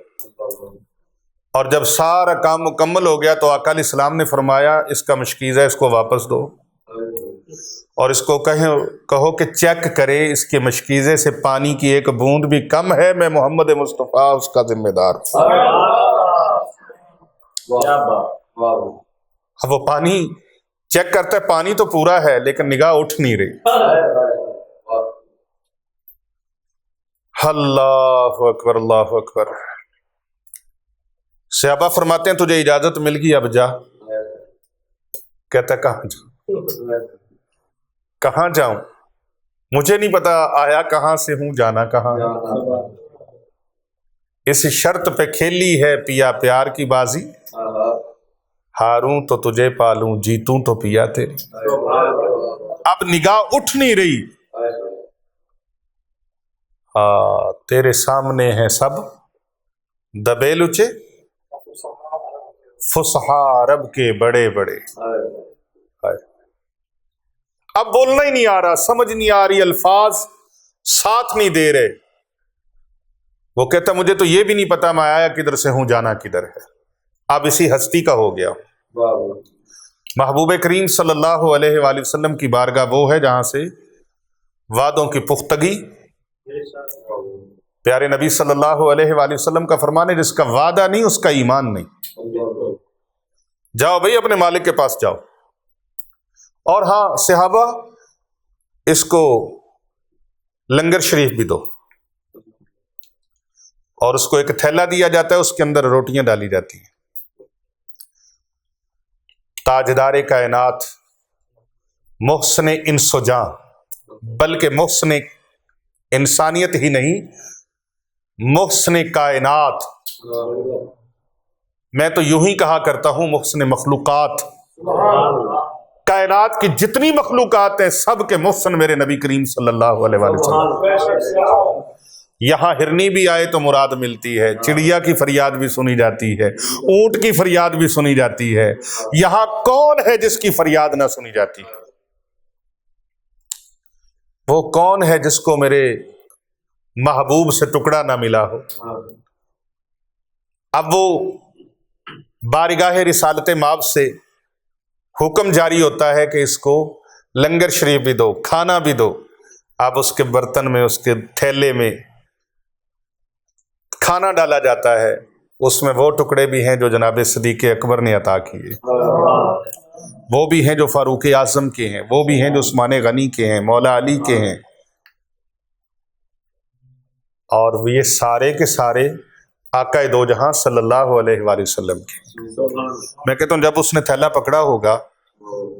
اور جب سارا کام مکمل ہو گیا تو آقا علیہ السلام نے فرمایا اس کا مشکیزہ اس کو واپس دو اور اس کو کہو کہ چیک کرے اس کے مشکیزے سے پانی کی ایک بوند بھی کم ہے، میں محمد مصطفیٰ اس کا ذمہ دار ہوں. اب وہ پانی چیک کرتا ہے، پانی تو پورا ہے لیکن نگاہ اٹھ نہیں رہی. اللہ اکبر اللہ اکبر. صحابہ فرماتے ہیں تجھے اجازت مل گئی اب جا. کہتا ہے کہاں جاؤں، کہاں جاؤں، مجھے نہیں پتا آیا کہاں سے ہوں جانا کہاں. اس شرط پہ کھیلی ہے پیا پیار کی بازی، ہاروں تو تجھے پالوں جیتوں تو پیا تیری. اب نگاہ اٹھ نہیں رہی. تیرے سامنے ہیں سب دبے لچے فصحا عرب کے بڑے بڑے. اب بولنا ہی نہیں آ رہا، سمجھ نہیں آ رہی، الفاظ ساتھ نہیں دے رہے. وہ کہتا مجھے تو یہ بھی نہیں پتا میں آیا کدھر سے ہوں جانا کدھر ہے. اب اسی ہستی کا ہو گیا. محبوب کریم صلی اللہ علیہ وآلہ وسلم کی بارگاہ وہ ہے جہاں سے وعدوں کی پختگی. پیارے نبی صلی اللہ علیہ وآلہ وسلم کا فرمان ہے جس کا وعدہ نہیں اس کا ایمان نہیں. جاؤ بھائی اپنے مالک کے پاس جاؤ. اور ہاں صحابہ اس کو لنگر شریف بھی دو، اور اس کو ایک تھیلا دیا جاتا ہے، اس کے اندر روٹیاں ڈالی جاتی ہیں. تاجدار کائنات محسن انس و جاں، بلکہ محسن انسانیت ہی نہیں، محسن کائنات. میں تو یوں ہی کہا کرتا ہوں محسن مخلوقات. کائنات کی جتنی مخلوقات ہیں سب کے محسن میرے نبی کریم صلی اللہ علیہ وسلم. یہاں ہرنی بھی آئے تو مراد ملتی ہے، چڑیا کی فریاد بھی سنی جاتی ہے، اونٹ کی فریاد بھی سنی جاتی ہے. یہاں کون ہے جس کی فریاد نہ سنی جاتی ہے؟ وہ کون ہے جس کو میرے محبوب سے ٹکڑا نہ ملا ہو؟ اب وہ بارگاہ رسالت مآب سے حکم جاری ہوتا ہے کہ اس کو لنگر شریف بھی دو، کھانا بھی دو۔ اب اس کے برتن میں، اس کے تھیلے میں کھانا ڈالا جاتا ہے، اس میں وہ ٹکڑے بھی ہیں جو جناب صدیق اکبر نے عطا کیے، وہ بھی ہیں جو فاروق اعظم کے ہیں، وہ بھی ہیں جو عثمان غنی کے ہیں، مولا علی کے ہیں، اور یہ سارے کے سارے آقا دو جہاں صلی اللہ علیہ وآلہ وسلم کے۔ میں کہتا ہوں جب اس نے تھیلا پکڑا ہوگا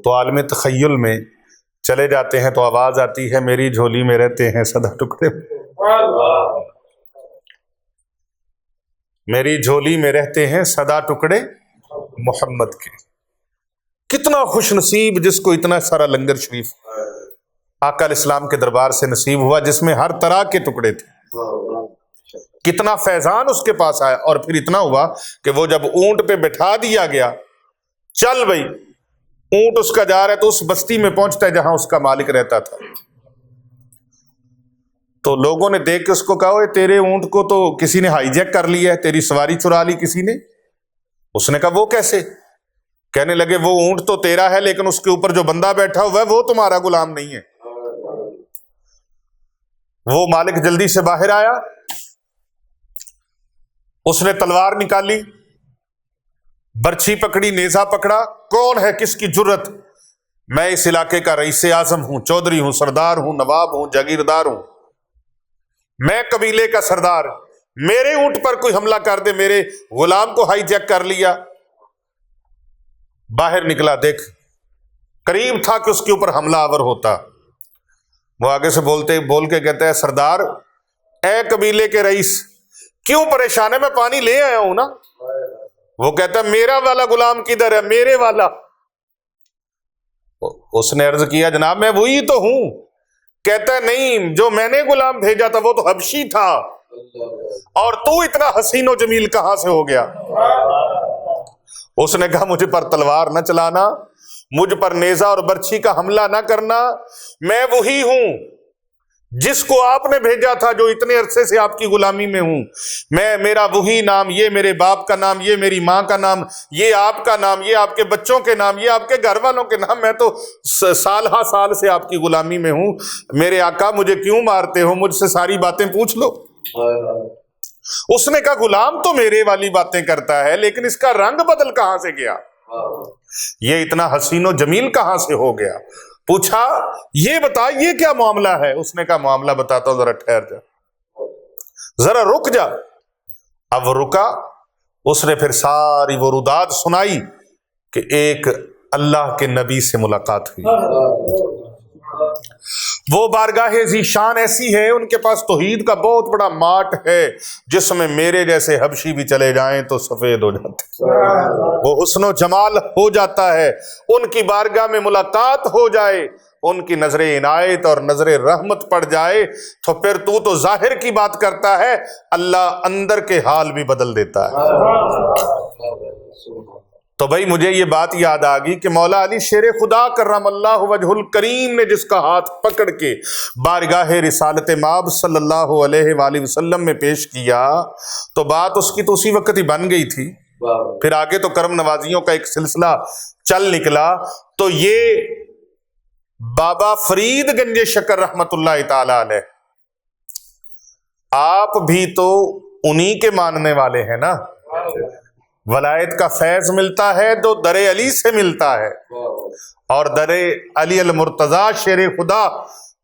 تو عالم تخیل میں چلے جاتے ہیں تو آواز آتی ہے، میری جھولی میں رہتے ہیں سدا ٹکڑے، میری جھولی میں رہتے ہیں سدا ٹکڑے محمد کے۔ کتنا خوش نصیب جس کو اتنا سارا لنگر شریف آقا علیہ السلام کے دربار سے نصیب ہوا، جس میں ہر طرح کے ٹکڑے تھے۔ کتنا فیضان اس کے پاس آیا، اور پھر اتنا ہوا کہ وہ جب اونٹ پہ بٹھا دیا گیا، چل بھئی، اونٹ اس کا جا رہا ہے تو اس بستی میں پہنچتا ہے جہاں اس کا مالک رہتا تھا، تو لوگوں نے دیکھ کے اس کو کہا، اوے تیرے اونٹ کو تو کسی نے ہائی جیک کر لیا ہے، تیری سواری چرا لی کسی نے۔ اس نے کہا وہ کیسے؟ کہنے لگے وہ اونٹ تو تیرا ہے لیکن اس کے اوپر جو بندہ بیٹھا ہوا ہے وہ تمہارا غلام نہیں ہے۔ وہ مالک جلدی سے باہر آیا، اس نے تلوار نکالی، برچھی پکڑی، نیزہ پکڑا، کون ہے، کس کی جرت؟ میں اس علاقے کا رئیس اعظم ہوں، چودھری ہوں، سردار ہوں، نواب ہوں، جاگیردار ہوں، میں قبیلے کا سردار، میرے اونٹ پر کوئی حملہ کر دے، میرے غلام کو ہائی جیک کر لیا۔ باہر نکلا، دیکھ قریب تھا کہ اس کے اوپر حملہ آور ہوتا۔ وہ آگے سے بول کے کہتا ہے، سردار، اے قبیلے کے رئیس، کیوں پریشان ہے؟ میں پانی لے آیا ہوں نا۔ وہ کہتا ہے میرا والا غلام کدھر ہے؟ میرے والا۔ اس نے عرض کیا، جناب میں وہی تو ہوں۔ کہتا ہے نہیں، جو میں نے غلام بھیجا تھا وہ تو حبشی تھا، اور تو اتنا حسین و جمیل کہاں سے ہو گیا؟ اس نے کہا مجھ پر تلوار نہ چلانا، مجھ پر نیزہ اور برچھی کا حملہ نہ کرنا، میں وہی ہوں جس کو آپ نے بھیجا تھا، جو اتنے عرصے سے آپ کی غلامی میں ہوں۔ میرا وہی نام، یہ میرے باپ کا نام، یہ میری ماں کا نام، یہ آپ کا نام، یہ آپ کے بچوں کے نام، یہ آپ کے گھر والوں کے نام، میں تو سال ہا سال سے آپ کی غلامی میں ہوں۔ میرے آقا مجھے کیوں مارتے ہو؟ مجھ سے ساری باتیں پوچھ لو۔ اس نے کہا غلام تو میرے والی باتیں کرتا ہے، لیکن اس کا رنگ بدل کہاں سے گیا؟ یہ اتنا حسین و جمیل کہاں سے ہو گیا؟ پوچھا یہ بتا یہ کیا معاملہ ہے؟ اس نے کہا معاملہ بتاتا ہوں، ذرا ٹھہر جا، ذرا رک جا۔ اب وہ رکا، اس نے پھر ساری وہ روداد سنائی کہ ایک اللہ کے نبی سے ملاقات ہوئی، وہ بارگاہ ذیشان ایسی ہے، ان کے پاس توحید کا بہت بڑا ماٹ ہے جس میں میرے جیسے حبشی بھی چلے جائیں تو سفید ہو جاتے، وہ حسن و جمال ہو جاتا ہے۔ ان کی بارگاہ میں ملاقات ہو جائے، ان کی نظر عنایت اور نظر رحمت پڑ جائے تو پھر تو ظاہر کی بات کرتا ہے، اللہ اندر کے حال بھی بدل دیتا ہے۔ تو بھائی مجھے یہ بات یاد آ گئی کہ مولا علی شیر خدا کرم اللہ وجہ الکریم نے جس کا ہاتھ پکڑ کے بارگاہ رسالت مآب صلی اللہ علیہ وآلہ وسلم میں پیش کیا تو بات اس کی تو اسی وقت ہی بن گئی تھی۔ پھر آگے تو کرم نوازیوں کا ایک سلسلہ چل نکلا۔ تو یہ بابا فرید گنج شکر رحمت اللہ تعالی علیہ، آپ بھی تو انہی کے ماننے والے ہیں نا۔ ولایت کا فیض ملتا ہے تو در علی سے ملتا ہے، اور در علی المرتضی شیر خدا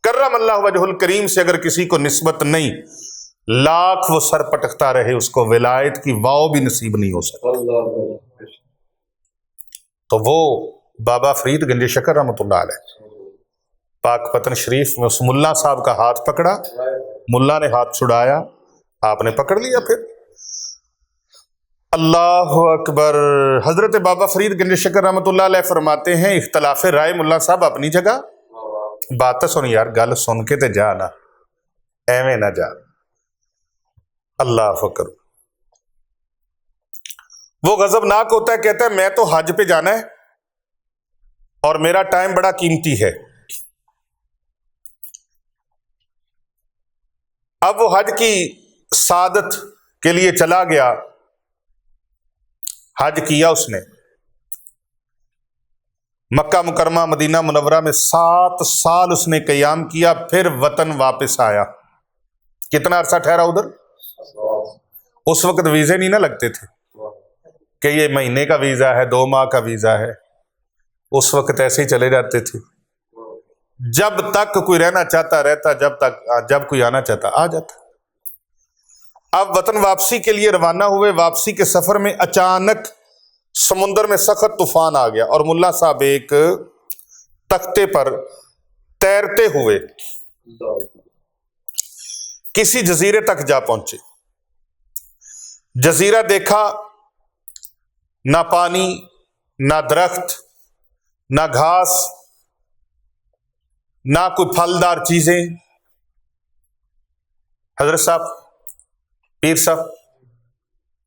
کرم اللہ وجہ الکریم سے اگر کسی کو نسبت نہیں، لاکھ وہ سر پٹکتا رہے اس کو ولایت کی واؤ بھی نصیب نہیں ہو سکتی۔ تو وہ بابا فرید گنج شکر رحمۃ اللہ علیہ پاک پتن شریف میں اس ملا صاحب کا ہاتھ پکڑا، ملا نے ہاتھ چھڑایا، آپ نے پکڑ لیا۔ پھر اللہ اکبر۔ حضرت بابا فرید گنج شکر رحمۃ اللہ علیہ فرماتے ہیں، اختلاف رائے ملا صاحب اپنی جگہ، بات سن یار، گل سن کے تے جا نا، ایویں نہ جا۔ اللہ اکبر۔ وہ غضبناک ہوتا ہے، کہتا ہے میں تو حج پہ جانا ہے اور میرا ٹائم بڑا قیمتی ہے، اب وہ حج کی سعادت کے لیے چلا گیا، حج کیا اس نے، مکہ مکرمہ مدینہ منورہ میں 7 سال اس نے قیام کیا، پھر وطن واپس آیا۔ کتنا عرصہ ٹھہرا ادھر؟ اس وقت ویزے نہیں نہ لگتے تھے کہ یہ مہینے کا ویزا ہے، 2 ماہ کا ویزا ہے، اس وقت ایسے ہی چلے جاتے تھے، جب تک کوئی رہنا چاہتا رہتا، جب کوئی آنا چاہتا آ جاتا۔ اب وطن واپسی کے لیے روانہ ہوئے، واپسی کے سفر میں اچانک سمندر میں سخت طوفان آ گیا اور ملا صاحب ایک تختے پر تیرتے ہوئے کسی جزیرے تک جا پہنچے۔ جزیرہ دیکھا، نہ پانی، نہ درخت، نہ گھاس، نہ کوئی پھلدار چیزیں۔ حضرت صاحب، پیر صاحب،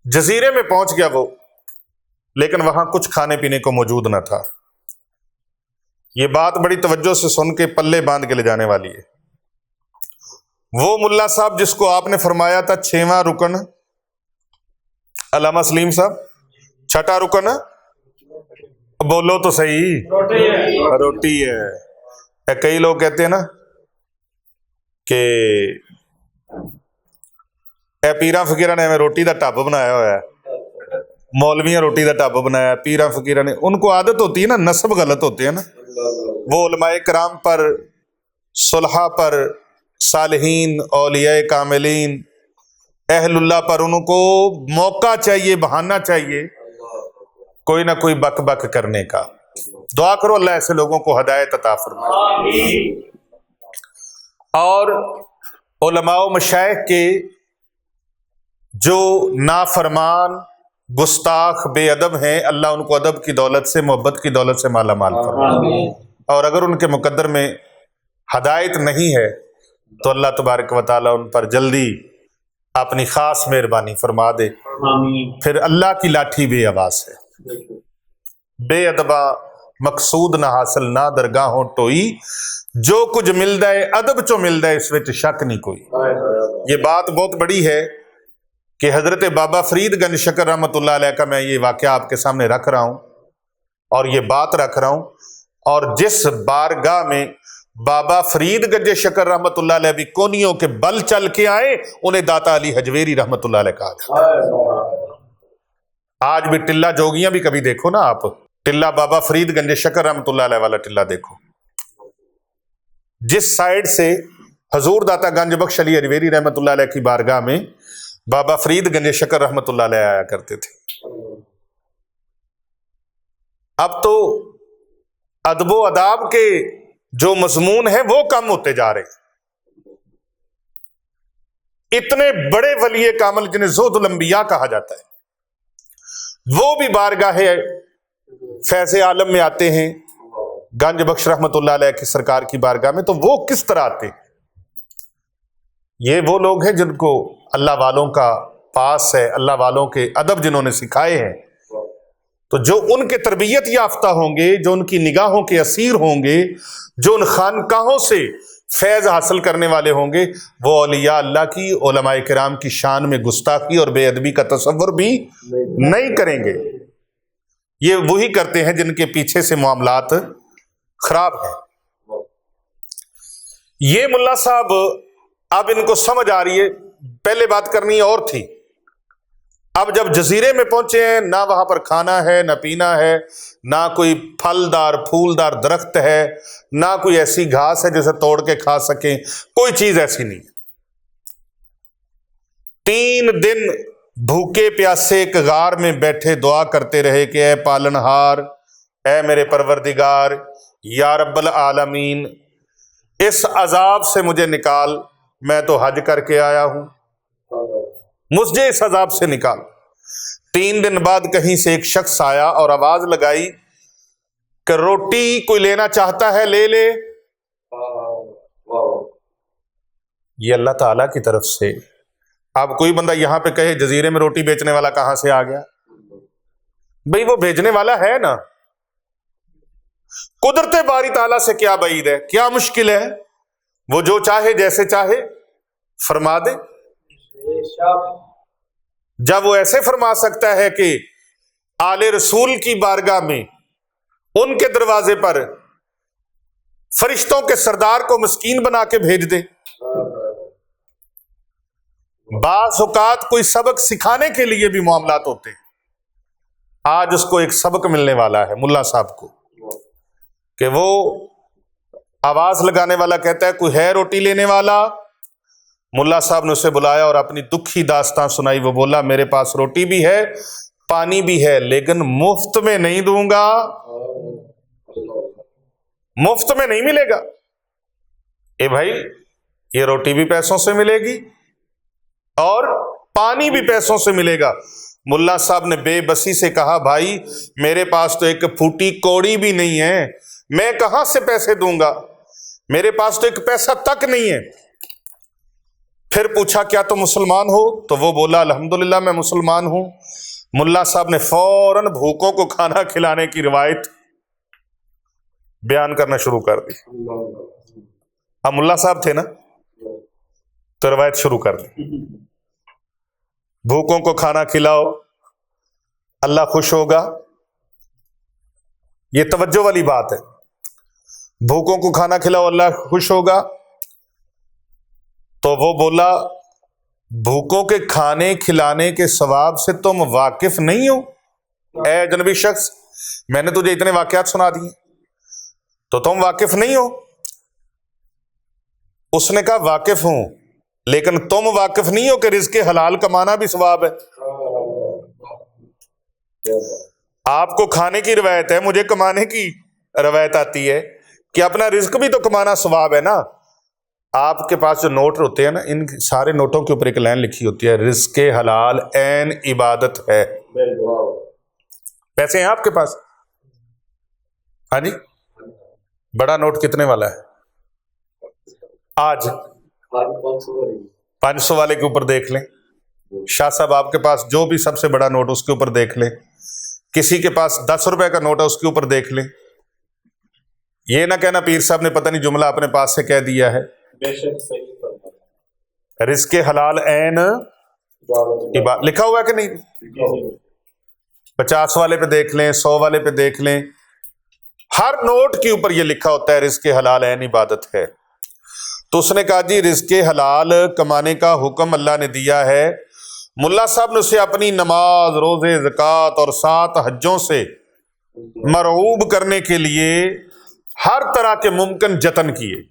جزیرے میں پہنچ گیا وہ، لیکن وہاں کچھ کھانے پینے کو موجود نہ تھا۔ یہ بات بڑی توجہ سے سن کے پلے باندھ کے لے جانے والی ہے۔ وہ ملا صاحب جس کو آپ نے فرمایا تھا 6واں رکن، علامہ سلیم صاحب، 6واں رکن بولو تو صحیح، روٹی ہے۔ کئی لوگ کہتے ہیں نا کہ اے پیراں فقیراں نے ہمیں روٹی دا ٹب بنایا ہوا ہے، مولویاں روٹی دا ٹب بنایا، پیراں فقیراں نے، ان کو عادت ہوتی ہے نا، نسب غلط ہوتے ہیں نا، وہ علماء کرام پر، صلحاء پر، صالحین، اولیاء کاملین، اہل اللہ پر ان کو موقع چاہیے، بہانہ چاہیے کوئی نہ کوئی بک بک کرنے کا۔ دعا کرو اللہ ایسے لوگوں کو ہدایت عطا فرمائے۔ اور علماء و مشائخ کے جو نافرمان، گستاخ، بے ادب ہیں، اللہ ان کو ادب کی دولت سے، محبت کی دولت سے مالا مال فرمائے، اور اگر ان کے مقدر میں ہدایت نہیں ہے تو اللہ تبارک و تعالیٰ ان پر جلدی اپنی خاص مہربانی فرما دے۔ پھر اللہ کی لاٹھی بے آواز ہے، بے ادبا مقصود نہ حاصل نہ درگاہوں ٹوئی، جو کچھ ملدا ہے ادب چو ملدا ہے، اس وچ شک نہیں کوئی۔ یہ بات بہت بڑی ہے کہ حضرت بابا فرید گنج شکر رحمۃ اللہ علیہ کا میں یہ واقعہ آپ کے سامنے رکھ رہا ہوں اور یہ بات رکھ رہا ہوں، اور جس بارگاہ میں بابا فرید گنج شکر رحمۃ اللہ علیہ بھی کونیوں کے بل چل کے آئے، انہیں داتا علی حجویری رحمۃ اللہ علیہ کہا جاتا ہے۔ آج بھی ٹلہ جوگیاں بھی کبھی دیکھو نا آپ، ٹلہ بابا فرید گنج شکر رحمۃ اللہ علیہ والا ٹلہ دیکھو، جس سائیڈ سے حضور داتا گنج بخش علی حجویری رحمۃ اللہ علیہ کی بارگاہ میں بابا فرید گنج شکر رحمۃ اللہ علیہ آیا کرتے تھے۔ اب تو ادب و آداب کے جو مضمون ہیں وہ کم ہوتے جا رہے ہیں۔ اتنے بڑے ولی کامل جنہیں زہد الانبیاء کہا جاتا ہے، وہ بھی بارگاہ فیض عالم میں آتے ہیں، گنج بخش رحمۃ اللہ علیہ کی سرکار کی بارگاہ میں، تو وہ کس طرح آتے ہیں؟ یہ وہ لوگ ہیں جن کو اللہ والوں کا پاس ہے، اللہ والوں کے ادب جنہوں نے سکھائے ہیں، تو جو ان کے تربیت یافتہ ہوں گے، جو ان کی نگاہوں کے اسیر ہوں گے، جو ان خانقاہوں سے فیض حاصل کرنے والے ہوں گے، وہ اولیاء اللہ کی، علماء کرام کی شان میں گستاخی اور بے ادبی کا تصور بھی نہیں کریں گے۔ یہ وہی کرتے ہیں جن کے پیچھے سے معاملات خراب ہیں۔ یہ ملا صاحب اب ان کو سمجھ آ رہی ہے، پہلے بات کرنی اور تھی، اب جب جزیرے میں پہنچے ہیں، نہ وہاں پر کھانا ہے، نہ پینا ہے، نہ کوئی پھلدار پھولدار درخت ہے، نہ کوئی ایسی گھاس ہے جسے توڑ کے کھا سکیں، کوئی چیز ایسی نہیں۔ 3 دن بھوکے پیاسے ایک غار میں بیٹھے دعا کرتے رہے کہ اے پالنہار، اے میرے پروردگار، یا رب العالمین، اس عذاب سے مجھے نکال، میں تو حج کر کے آیا ہوں، مجھے اس عذاب سے نکال۔ 3 دن بعد کہیں سے ایک شخص آیا اور آواز لگائی کہ روٹی کوئی لینا چاہتا ہے لے لے۔ یہ اللہ تعالیٰ کی طرف سے۔ اب کوئی بندہ یہاں پہ کہے جزیرے میں روٹی بیچنے والا کہاں سے آ گیا؟ بھئی وہ بھیجنے والا ہے نا۔ قدرت باری تعالیٰ سے کیا بعید ہے، کیا مشکل ہے؟ وہ جو چاہے جیسے چاہے فرما دے؟ بے شک جب وہ ایسے فرما سکتا ہے کہ آل رسول کی بارگاہ میں ان کے دروازے پر فرشتوں کے سردار کو مسکین بنا کے بھیج دے. بعض اوقات کوئی سبق سکھانے کے لیے بھی معاملات ہوتے ہیں. آج اس کو ایک سبق ملنے والا ہے ملا صاحب کو کہ وہ آواز لگانے والا کہتا ہے کوئی ہے روٹی لینے والا. ملا صاحب نے اسے بلایا اور اپنی دکھی داستان سنائی. وہ بولا میرے پاس روٹی بھی ہے پانی بھی ہے لیکن مفت میں نہیں دوں گا, مفت میں نہیں ملے گا. اے بھائی یہ روٹی بھی پیسوں سے ملے گی اور پانی بھی پیسوں سے ملے گا. ملا صاحب نے بے بسی سے کہا بھائی میرے پاس تو ایک پھوٹی کوڑی بھی نہیں ہے, میں کہاں سے پیسے دوں گا, میرے پاس تو ایک پیسہ تک نہیں ہے. پھر پوچھا کیا تم مسلمان ہو؟ تو وہ بولا الحمدللہ میں مسلمان ہوں. ملا صاحب نے فوراً بھوکوں کو کھانا کھلانے کی روایت بیان کرنا شروع کر دی. اب ملا صاحب تھے نا تو روایت شروع کر دی. بھوکوں کو کھانا کھلاؤ اللہ خوش ہوگا. یہ توجہ والی بات ہے. بھوکوں کو کھانا کھلاؤ اللہ خوش ہوگا. تو وہ بولا بھوکوں کے کھانے کھلانے کے ثواب سے تم واقف نہیں ہو اے اجنبی شخص؟ میں نے تجھے اتنے واقعات سنا دیے تو تم واقف نہیں ہو؟ اس نے کہا واقف ہوں لیکن تم واقف نہیں ہو کہ رزق حلال کمانا بھی ثواب ہے. آپ کو کھانے کی روایت ہے, مجھے کمانے کی روایت آتی ہے کہ اپنا رزق بھی تو کمانا ثواب ہے نا. آپ کے پاس جو نوٹ ہوتے ہیں نا ان سارے نوٹوں کے اوپر ایک لائن لکھی ہوتی ہے رزق حلال عین عبادت ہے. پیسے ہیں آپ کے پاس؟ ہاں جی. بڑا نوٹ کتنے والا ہے آج؟ 500 والے کے اوپر دیکھ لیں. شاہ صاحب آپ کے پاس جو بھی سب سے بڑا نوٹ اس کے اوپر دیکھ لیں. کسی کے پاس 10 روپے کا نوٹ ہے اس کے اوپر دیکھ لیں. یہ نہ کہنا پیر صاحب نے پتہ نہیں جملہ اپنے پاس سے کہہ دیا ہے. رزق حلال عین لکھا ہوا ہے کہ نہیں؟ 50 والے پہ دیکھ لیں, 100 والے پہ دیکھ لیں, ہر نوٹ کے اوپر یہ لکھا ہوتا ہے رزق حلال عین عبادت ہے. تو اس نے کہا جی رزق حلال کمانے کا حکم اللہ نے دیا ہے. ملا صاحب نے اسے اپنی نماز روزے زکوٰۃ اور 7 حجوں سے مرعوب کرنے کے لیے ہر طرح کے ممکن جتن کیے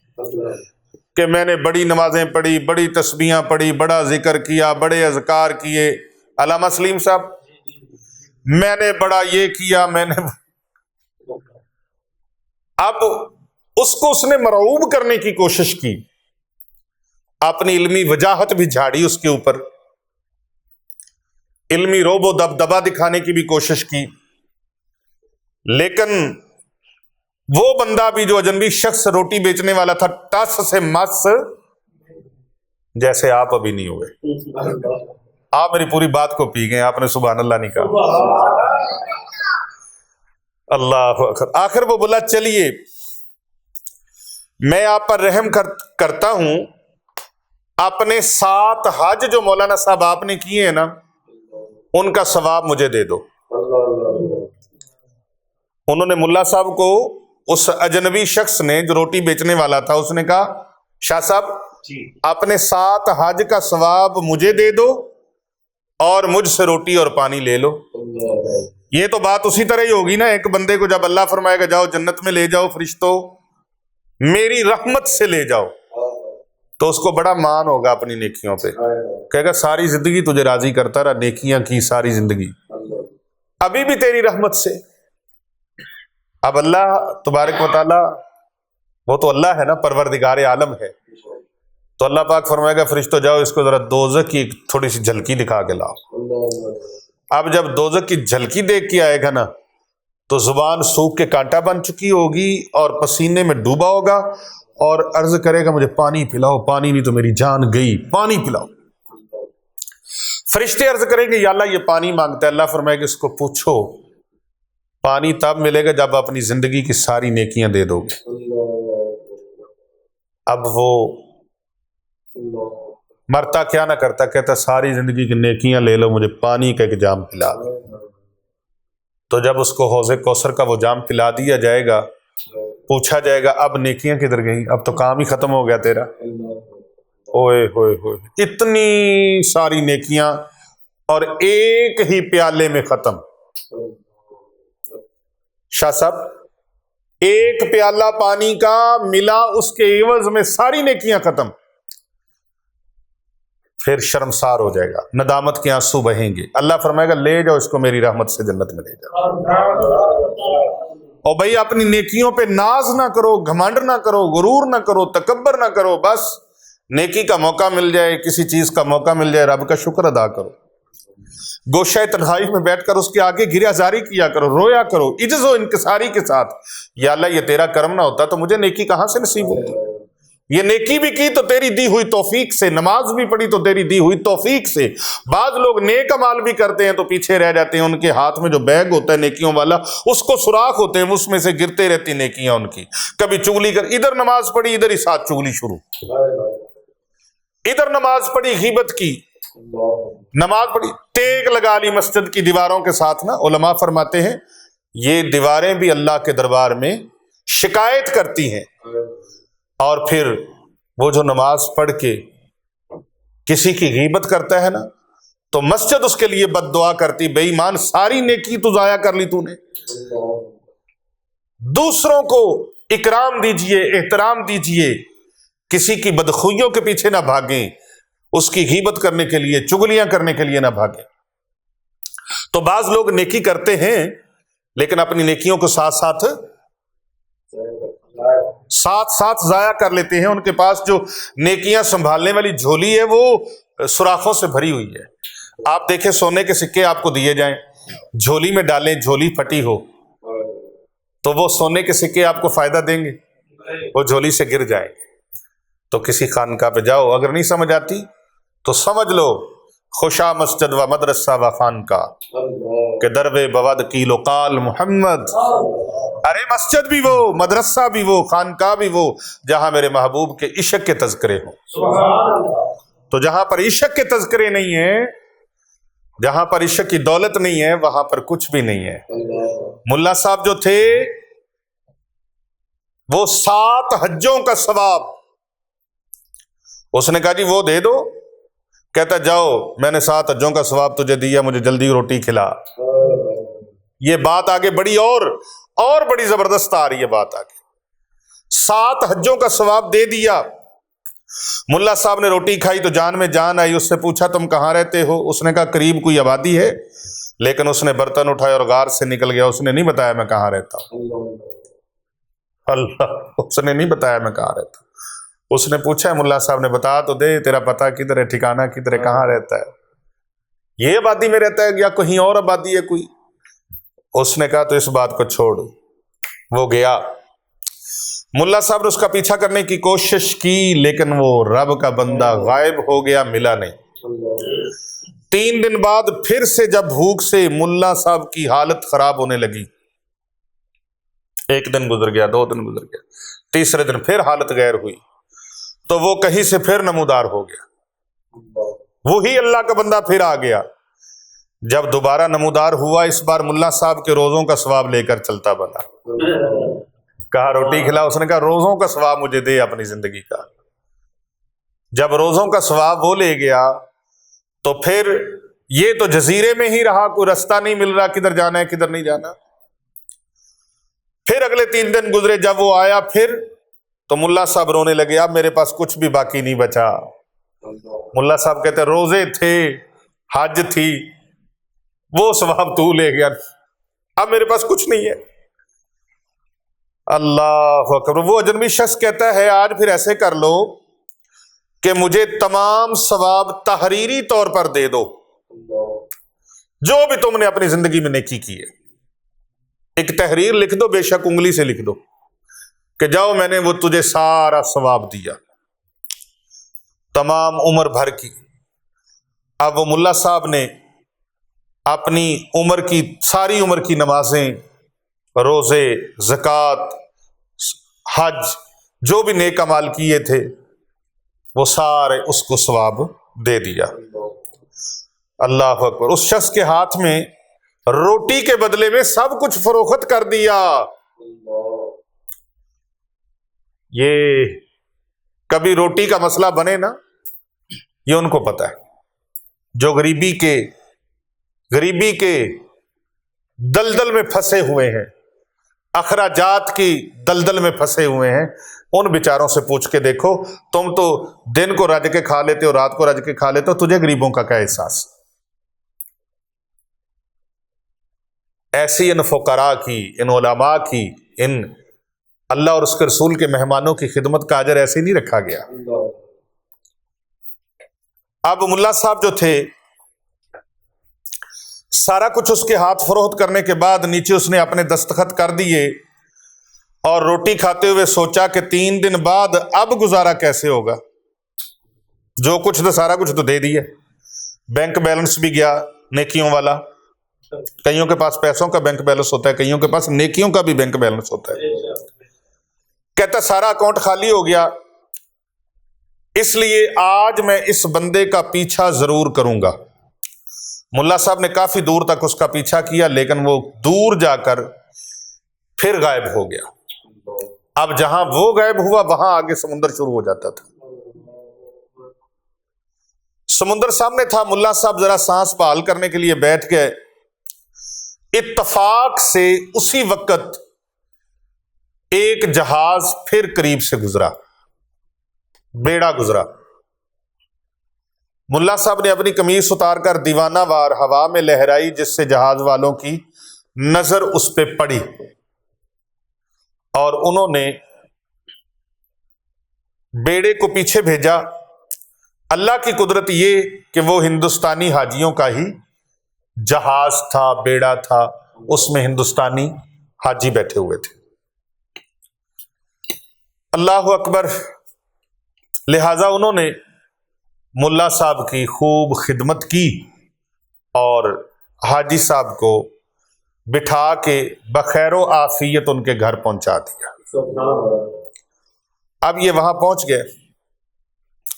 کہ میں نے بڑی نمازیں پڑھی, بڑی تسبیحاں پڑھی, بڑا ذکر کیا, بڑے اذکار کیے. علامہ سلیم صاحب میں نے بڑا یہ کیا, میں نے. اب اس نے مرعوب کرنے کی کوشش کی, اپنی علمی وجاہت بھی جھاڑی اس کے اوپر, علمی روب و دبدبا دکھانے کی بھی کوشش کی. لیکن وہ بندہ بھی جو اجنبی شخص روٹی بیچنے والا تھا ٹس سے مس جیسے آپ ابھی نہیں ہوئے. آپ میری پوری بات کو پی گئے, آپ نے سبحان اللہ نہیں کہا. اللہ اکبر. آخر وہ بولا چلیے میں آپ پر رحم کرتا ہوں, اپنے 7 حج جو مولانا صاحب آپ نے کیے ہیں نا ان کا ثواب مجھے دے دو. انہوں نے ملا صاحب کو, اس اجنبی شخص نے جو روٹی بیچنے والا تھا, اس نے کہا شاہ صاحب اپنے 7 حج کا ثواب مجھے دے دو اور مجھ سے روٹی اور پانی لے لو. یہ تو بات اسی طرح ہی ہوگی نا, ایک بندے کو جب اللہ فرمائے گا جاؤ جنت میں لے جاؤ فرشتوں میری رحمت سے لے جاؤ, تو اس کو بڑا مان ہوگا اپنی نیکیوں پہ, کہے گا ساری زندگی تجھے راضی کرتا رہا, نیکیاں کی ساری زندگی, ابھی بھی تیری رحمت سے. اب اللہ تبارک و تعالی وہ تو اللہ ہے نا, پروردگار عالم ہے, تو اللہ پاک فرمائے گا فرشتوں جاؤ اس کو ذرا دوزخ کی تھوڑی سی جھلکی دکھا کے لاؤ. اب جب دوزخ کی جھلکی دیکھ کے آئے گا نا تو زبان سوکھ کے کانٹا بن چکی ہوگی اور پسینے میں ڈوبا ہوگا اور عرض کرے گا مجھے پانی پلاؤ, پانی نہیں تو میری جان گئی, پانی پلاؤ. فرشتے عرض کریں گے یا اللہ یہ پانی مانگتا ہے. اللہ فرمائے گا اس کو پوچھو پانی تب ملے گا جب اپنی زندگی کی ساری نیکیاں دے دو گے. اب وہ مرتا کیا نہ کرتا، کہتا ساری زندگی کی نیکیاں لے لو، مجھے پانی کا ایک جام پلا دو۔ تو جب اس کو حوض کوثر کا وہ جام پلا دیا جائے گا، پوچھا جائے گا اب نیکیاں کدھر گئیں، اب تو کام ہی ختم ہو گیا تیرا۔ اوئے ہوئے ہوئے، اتنی ساری نیکیاں اور ایک ہی پیالے میں ختم۔ شاہ صاحب ایک پیالہ پانی کا ملا، اس کے عوض میں ساری نیکیاں ختم۔ پھر شرمسار ہو جائے گا، ندامت کے آنسو بہیں گے۔ اللہ فرمائے گا لے جاؤ اس کو میری رحمت سے جنت میں لے جاؤ۔ اور بھائی اپنی نیکیوں پہ ناز نہ کرو، گھمنڈ نہ کرو، غرور نہ کرو، تکبر نہ کرو، بس نیکی کا موقع مل جائے، کسی چیز کا موقع مل جائے، رب کا شکر ادا کرو۔ گوشہ تنہائی میں بیٹھ کر اس کے آگے گریہ زاری کیا کرو، رویا کرو عجز و انکساری کے ساتھ، یا اللہ یہ تیرا کرم نہ ہوتا تو مجھے نیکی کہاں سے نصیب ہوتی، یہ نیکی بھی کی تو تیری دی ہوئی توفیق سے، نماز بھی پڑھی تو تیری دی ہوئی توفیق سے۔ بعض لوگ نیک اعمال بھی کرتے ہیں تو پیچھے رہ جاتے ہیں، ان کے ہاتھ میں جو بیگ ہوتا ہے نیکیوں والا اس کو سوراخ ہوتے ہیں، اس میں سے گرتے رہتی نیکیاں ان کی۔ کبھی چگلی کر، ادھر نماز پڑھی ادھر ہی ساتھ چگلی شروع، ادھر نماز پڑھی غیبت کی، نماز پڑھی ٹیک لگا لی مسجد کی دیواروں کے ساتھ نا۔ علماء فرماتے ہیں یہ دیواریں بھی اللہ کے دربار میں شکایت کرتی ہیں، اور پھر وہ جو نماز پڑھ کے کسی کی غیبت کرتا ہے نا تو مسجد اس کے لیے بد دعا کرتی، بے ایمان ساری نیکی تو ضائع کر لی تو نے۔ دوسروں کو اکرام دیجئے، احترام دیجئے، کسی کی بدخوئیوں کے پیچھے نہ بھاگیں، اس کی غیبت کرنے کے لیے، چگلیاں کرنے کے لیے نہ بھاگیں۔ تو بعض لوگ نیکی کرتے ہیں لیکن اپنی نیکیوں کو ساتھ ساتھ ضائع کر لیتے ہیں۔ ان کے پاس جو نیکیاں سنبھالنے والی جھولی ہے وہ سوراخوں سے بھری ہوئی ہے۔ آپ دیکھیں سونے کے سکے آپ کو دیے جائیں، جھولی میں ڈالیں، جھولی پھٹی ہو تو وہ سونے کے سکے آپ کو فائدہ دیں گے؟ وہ جھولی سے گر جائیں گے۔ تو کسی خانقاہ پہ جاؤ، اگر نہیں سمجھ آتی تو سمجھ لو خوشا مسجد و مدرسہ و خانقاہ کہ دربے بود قیل و قال محمد۔ ارے مسجد بھی وہ، مدرسہ بھی وہ، خانقاہ بھی وہ جہاں میرے محبوب کے عشق کے تذکرے ہوں۔ تو جہاں پر عشق کے تذکرے نہیں ہیں، جہاں پر عشق کی دولت نہیں ہے، وہاں پر کچھ بھی نہیں ہے۔ ملا صاحب جو تھے وہ 7 حجوں کا ثواب، اس نے کہا جی وہ دے دو، کہتا جاؤ میں نے 7 حجوں کا ثواب تجھے دیا، مجھے جلدی روٹی کھلا۔ یہ بات آگے بڑی اور بڑی زبردست آ رہی ہے بات آگے۔ 7 حجوں کا ثواب دے دیا۔ ملا صاحب نے روٹی کھائی تو جان میں جان آئی، اس سے پوچھا تم کہاں رہتے ہو؟ اس نے کہا قریب کوئی آبادی ہے، لیکن اس نے برتن اٹھایا اور غار سے نکل گیا، اس نے نہیں بتایا میں کہاں رہتا ہوں۔ اللہ، اس نے نہیں بتایا میں کہاں رہتا ہوں۔ اس نے پوچھا ملا صاحب نے بتا تو دے، تیرا پتہ کدھر ہے، ٹھکانہ کدھر ہے، کہاں رہتا ہے؟ یہ آبادی میں رہتا ہے یا کہیں اور آبادی ہے کوئی؟ اس نے کہا تو اس بات کو چھوڑ۔ وہ گیا، ملا صاحب نے اس کا پیچھا کرنے کی کوشش کی لیکن وہ رب کا بندہ غائب ہو گیا، ملا نہیں۔ 3 دن بعد پھر سے جب بھوک سے ملا صاحب کی حالت خراب ہونے لگی، 1 دن گزر گیا، 2 دن گزر گیا، تیسرے دن پھر حالت غیر ہوئی تو وہ کہیں سے پھر نمودار ہو گیا، وہی اللہ کا بندہ پھر آ گیا۔ جب دوبارہ نمودار ہوا، اس بار ملا صاحب کے روزوں کا ثواب لے کر چلتا بنا۔ کہا روٹی کھلا، اس نے کہا روزوں کا ثواب مجھے دے اپنی زندگی کا۔ جب روزوں کا ثواب وہ لے گیا تو پھر یہ تو جزیرے میں ہی رہا، کوئی رستہ نہیں مل رہا کدھر جانا ہے کدھر نہیں جانا۔ پھر اگلے 3 دن گزرے، جب وہ آیا پھر تو ملا صاحب رونے لگے، اب میرے پاس کچھ بھی باقی نہیں بچا۔ ملا صاحب کہتے روزے تھے، حج تھی، وہ ثواب تو لے گیا، اب میرے پاس کچھ نہیں ہے۔ اللہ اکبر۔ وہ اجنبی شخص کہتا ہے آج پھر ایسے کر لو کہ مجھے تمام ثواب تحریری طور پر دے دو، جو بھی تم نے اپنی زندگی میں نیکی کی ہے، ایک تحریر لکھ دو، بے شک انگلی سے لکھ دو کہ جاؤ میں نے وہ تجھے سارا ثواب دیا، تمام عمر بھر کی۔ اب وہ ملا صاحب نے اپنی عمر کی ساری عمر کی نمازیں، روزے، زکوٰۃ، حج، جو بھی نیک اعمال کیے تھے وہ سارے اس کو ثواب دے دیا۔ اللہ اکبر۔ اس شخص کے ہاتھ میں روٹی کے بدلے میں سب کچھ فروخت کر دیا۔ یہ کبھی روٹی کا مسئلہ بنے نا، یہ ان کو پتا ہے، جو غریبی کے دلدل میں پھنسے ہوئے ہیں، اخراجات کی دلدل میں پھنسے ہوئے ہیں، ان بیچاروں سے پوچھ کے دیکھو، تم تو دن کو رج کے کھا لیتے ہو، رات کو رج کے کھا لیتے ہو، تجھے غریبوں کا کیا احساس؟ ایسی ان فقراء کی، ان علماء کی، ان اللہ اور اس کے رسول کے مہمانوں کی خدمت کا اجر ایسے نہیں رکھا گیا۔ اب ملا صاحب جو تھے، سارا کچھ اس کے ہاتھ فروخت کرنے کے بعد نیچے اس نے اپنے دستخط کر دیے، اور روٹی کھاتے ہوئے سوچا کہ 3 دن بعد اب گزارا کیسے ہوگا؟ جو کچھ تھا سارا کچھ تو دے دیا، بینک بیلنس بھی گیا نیکیوں والا۔ کئیوں کے پاس پیسوں کا بینک بیلنس ہوتا ہے، کئیوں کے پاس نیکیوں کا بھی بینک بیلنس ہوتا ہے۔ کہتا سارا اکاؤنٹ خالی ہو گیا، اس لیے آج میں اس بندے کا پیچھا ضرور کروں گا۔ ملا صاحب نے کافی دور تک اس کا پیچھا کیا، لیکن وہ دور جا کر پھر غائب ہو گیا۔ اب جہاں وہ غائب ہوا وہاں آگے سمندر شروع ہو جاتا تھا۔ سمندر سامنے تھا، ملا صاحب ذرا سانس بحال کرنے کے لیے بیٹھ گئے۔ اتفاق سے اسی وقت ایک جہاز پھر قریب سے گزرا، بیڑا گزرا۔ ملا صاحب نے اپنی قمیص اتار کر دیوانہ وار ہوا میں لہرائی، جس سے جہاز والوں کی نظر اس پہ پڑی، اور انہوں نے بیڑے کو پیچھے بھیجا۔ اللہ کی قدرت یہ کہ وہ ہندوستانی حاجیوں کا ہی جہاز تھا، بیڑا تھا، اس میں ہندوستانی حاجی بیٹھے ہوئے تھے۔ اللہ اکبر۔ لہذا انہوں نے ملا صاحب کی خوب خدمت کی اور حاجی صاحب کو بٹھا کے بخیر و عافیت ان کے گھر پہنچا دیا۔ اب یہ وہاں پہنچ گئے۔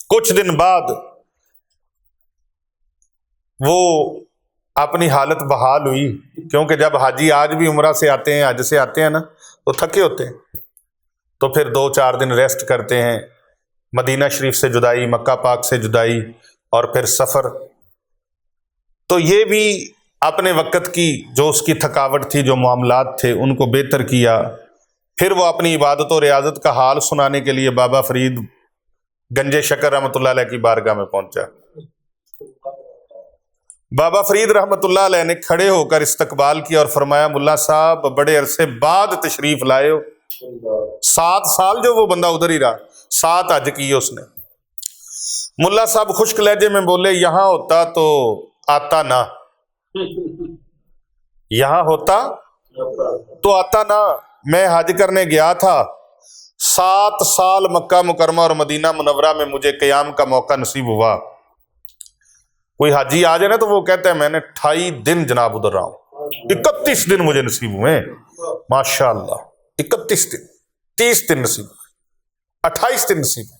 کچھ دن بعد وہ اپنی حالت بحال ہوئی، کیونکہ جب حاجی آج بھی عمرہ سے آتے ہیں، حج سے آتے ہیں نا، تو تھکے ہوتے ہیں، تو پھر 2-4 دن ریسٹ کرتے ہیں۔ مدینہ شریف سے جدائی، مکہ پاک سے جدائی، اور پھر سفر۔ تو یہ بھی اپنے وقت کی جو اس کی تھکاوٹ تھی، جو معاملات تھے، ان کو بہتر کیا۔ پھر وہ اپنی عبادت و ریاضت کا حال سنانے کے لیے بابا فرید گنج شکر رحمۃ اللہ علیہ کی بارگاہ میں پہنچا۔ بابا فرید رحمۃ اللہ علیہ نے کھڑے ہو کر استقبال کیا اور فرمایا، ملا صاحب بڑے عرصے بعد تشریف لائے ہو۔ 7 سال جو وہ بندہ ادھر ہی رہا، 7 حج کیے اس نے۔ ملا صاحب خشک لہجے میں بولے، یہاں ہوتا تو آتا نہ، یہاں ہوتا تو آتا نہ۔ میں حج کرنے گیا تھا، 7 سال مکہ مکرمہ اور مدینہ منورہ میں مجھے قیام کا موقع نصیب ہوا۔ کوئی حاجی آ جائے نا تو وہ کہتا ہے میں نے 28 دن جناب ادھر رہا ہوں، 31 دن مجھے نصیب ہوئے، ماشاء اللہ، 31 دن، 30 دن نصیب ہوئے، 28 دن نصیب ہوئے۔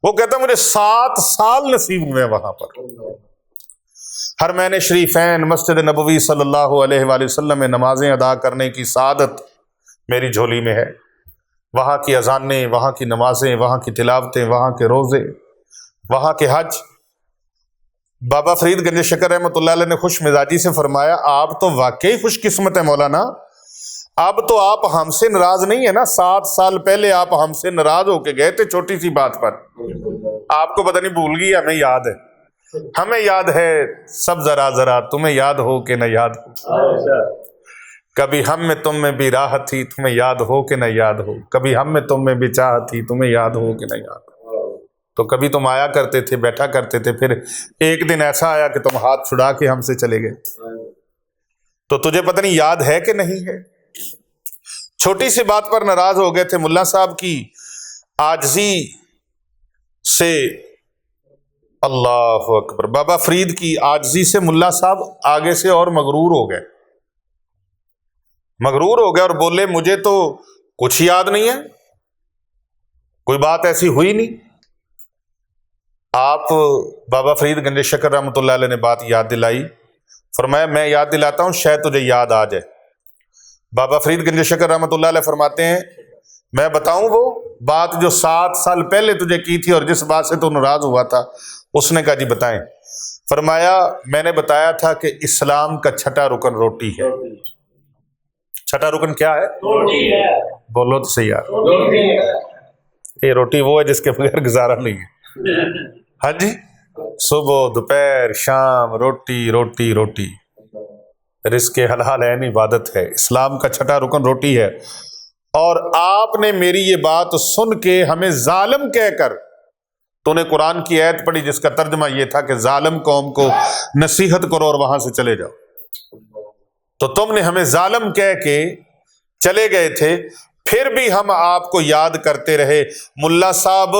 وہ کہتا ہے مجھے 7 سال نصیب ہوئے وہاں پر۔ حرمین شریفین، مسجد نبوی صلی اللہ علیہ وآلہ وسلم میں نمازیں ادا کرنے کی سعادت میری جھولی میں ہے۔ وہاں کی اذانیں، وہاں کی نمازیں، وہاں کی تلاوتیں، وہاں کے روزے، وہاں کے حج۔ بابا فرید گنج شکر رحمۃ اللہ علیہ نے خوش مزاجی سے فرمایا، آپ تو واقعی خوش قسمت ہے مولانا، اب تو آپ ہم سے ناراض نہیں ہے نا؟ 7 سال پہلے آپ ہم سے ناراض ہو کے گئے تھے چھوٹی سی بات پر، آپ کو پتہ نہیں بھول گئی، ہمیں یاد ہے، ہمیں یاد ہے سب ذرا ذرا، تمہیں یاد ہو کہ نہ یاد ہو، کبھی ہم میں تم میں بھی راحت تھی، تمہیں یاد ہو کہ نہ یاد ہو، کبھی ہم میں تم میں بھی چاہت تھی، تمہیں یاد ہو کہ نہ یاد ہو۔ تو کبھی تم آیا کرتے تھے، بیٹھا کرتے تھے، پھر ایک دن ایسا آیا کہ تم ہاتھ چھڑا کے ہم سے چلے گئے، تو تجھے پتہ نہیں یاد ہے کہ نہیں ہے؟ چھوٹی سی بات پر ناراض ہو گئے تھے۔ ملا صاحب کی عاجزی سے، اللہ اکبر، بابا فرید کی عاجزی سے ملا صاحب آگے سے اور مغرور ہو گئے، اور بولے مجھے تو کچھ یاد نہیں ہے، کوئی بات ایسی ہوئی نہیں۔ آپ بابا فرید گنج شکر رحمۃ اللہ علیہ نے بات یاد دلائی، فرمایا میں یاد دلاتا ہوں شاید تجھے یاد آ جائے۔ بابا فرید گنج شکر رحمۃ اللہ علیہ فرماتے ہیں میں بتاؤں وہ بات جو 7 سال پہلے تجھے کی تھی اور جس بات سے تو ناراض ہوا تھا؟ اس نے کہا جی بتائیں۔ فرمایا میں نے بتایا تھا کہ اسلام کا چھٹا رکن روٹی ہے۔ چھٹا رکن کیا ہے؟ روٹی ہے۔ بولو تو صحیح یار، روٹی ہے۔ یہ روٹی وہ ہے جس کے بغیر گزارا نہیں ہے۔ ہاں جی، صبح دوپہر شام روٹی روٹی روٹی، رزق حلال ہے عبادت ہے۔ اسلام کا چھٹا رکن روٹی ہے، اور آپ نے میری یہ بات سن کے ہمیں ظالم کہہ کر، تو نے قرآن کی آیت پڑھی جس کا ترجمہ یہ تھا کہ ظالم قوم کو نصیحت کرو اور وہاں سے چلے جاؤ، تو تم نے ہمیں ظالم کہہ کے چلے گئے تھے، پھر بھی ہم آپ کو یاد کرتے رہے۔ ملا صاحب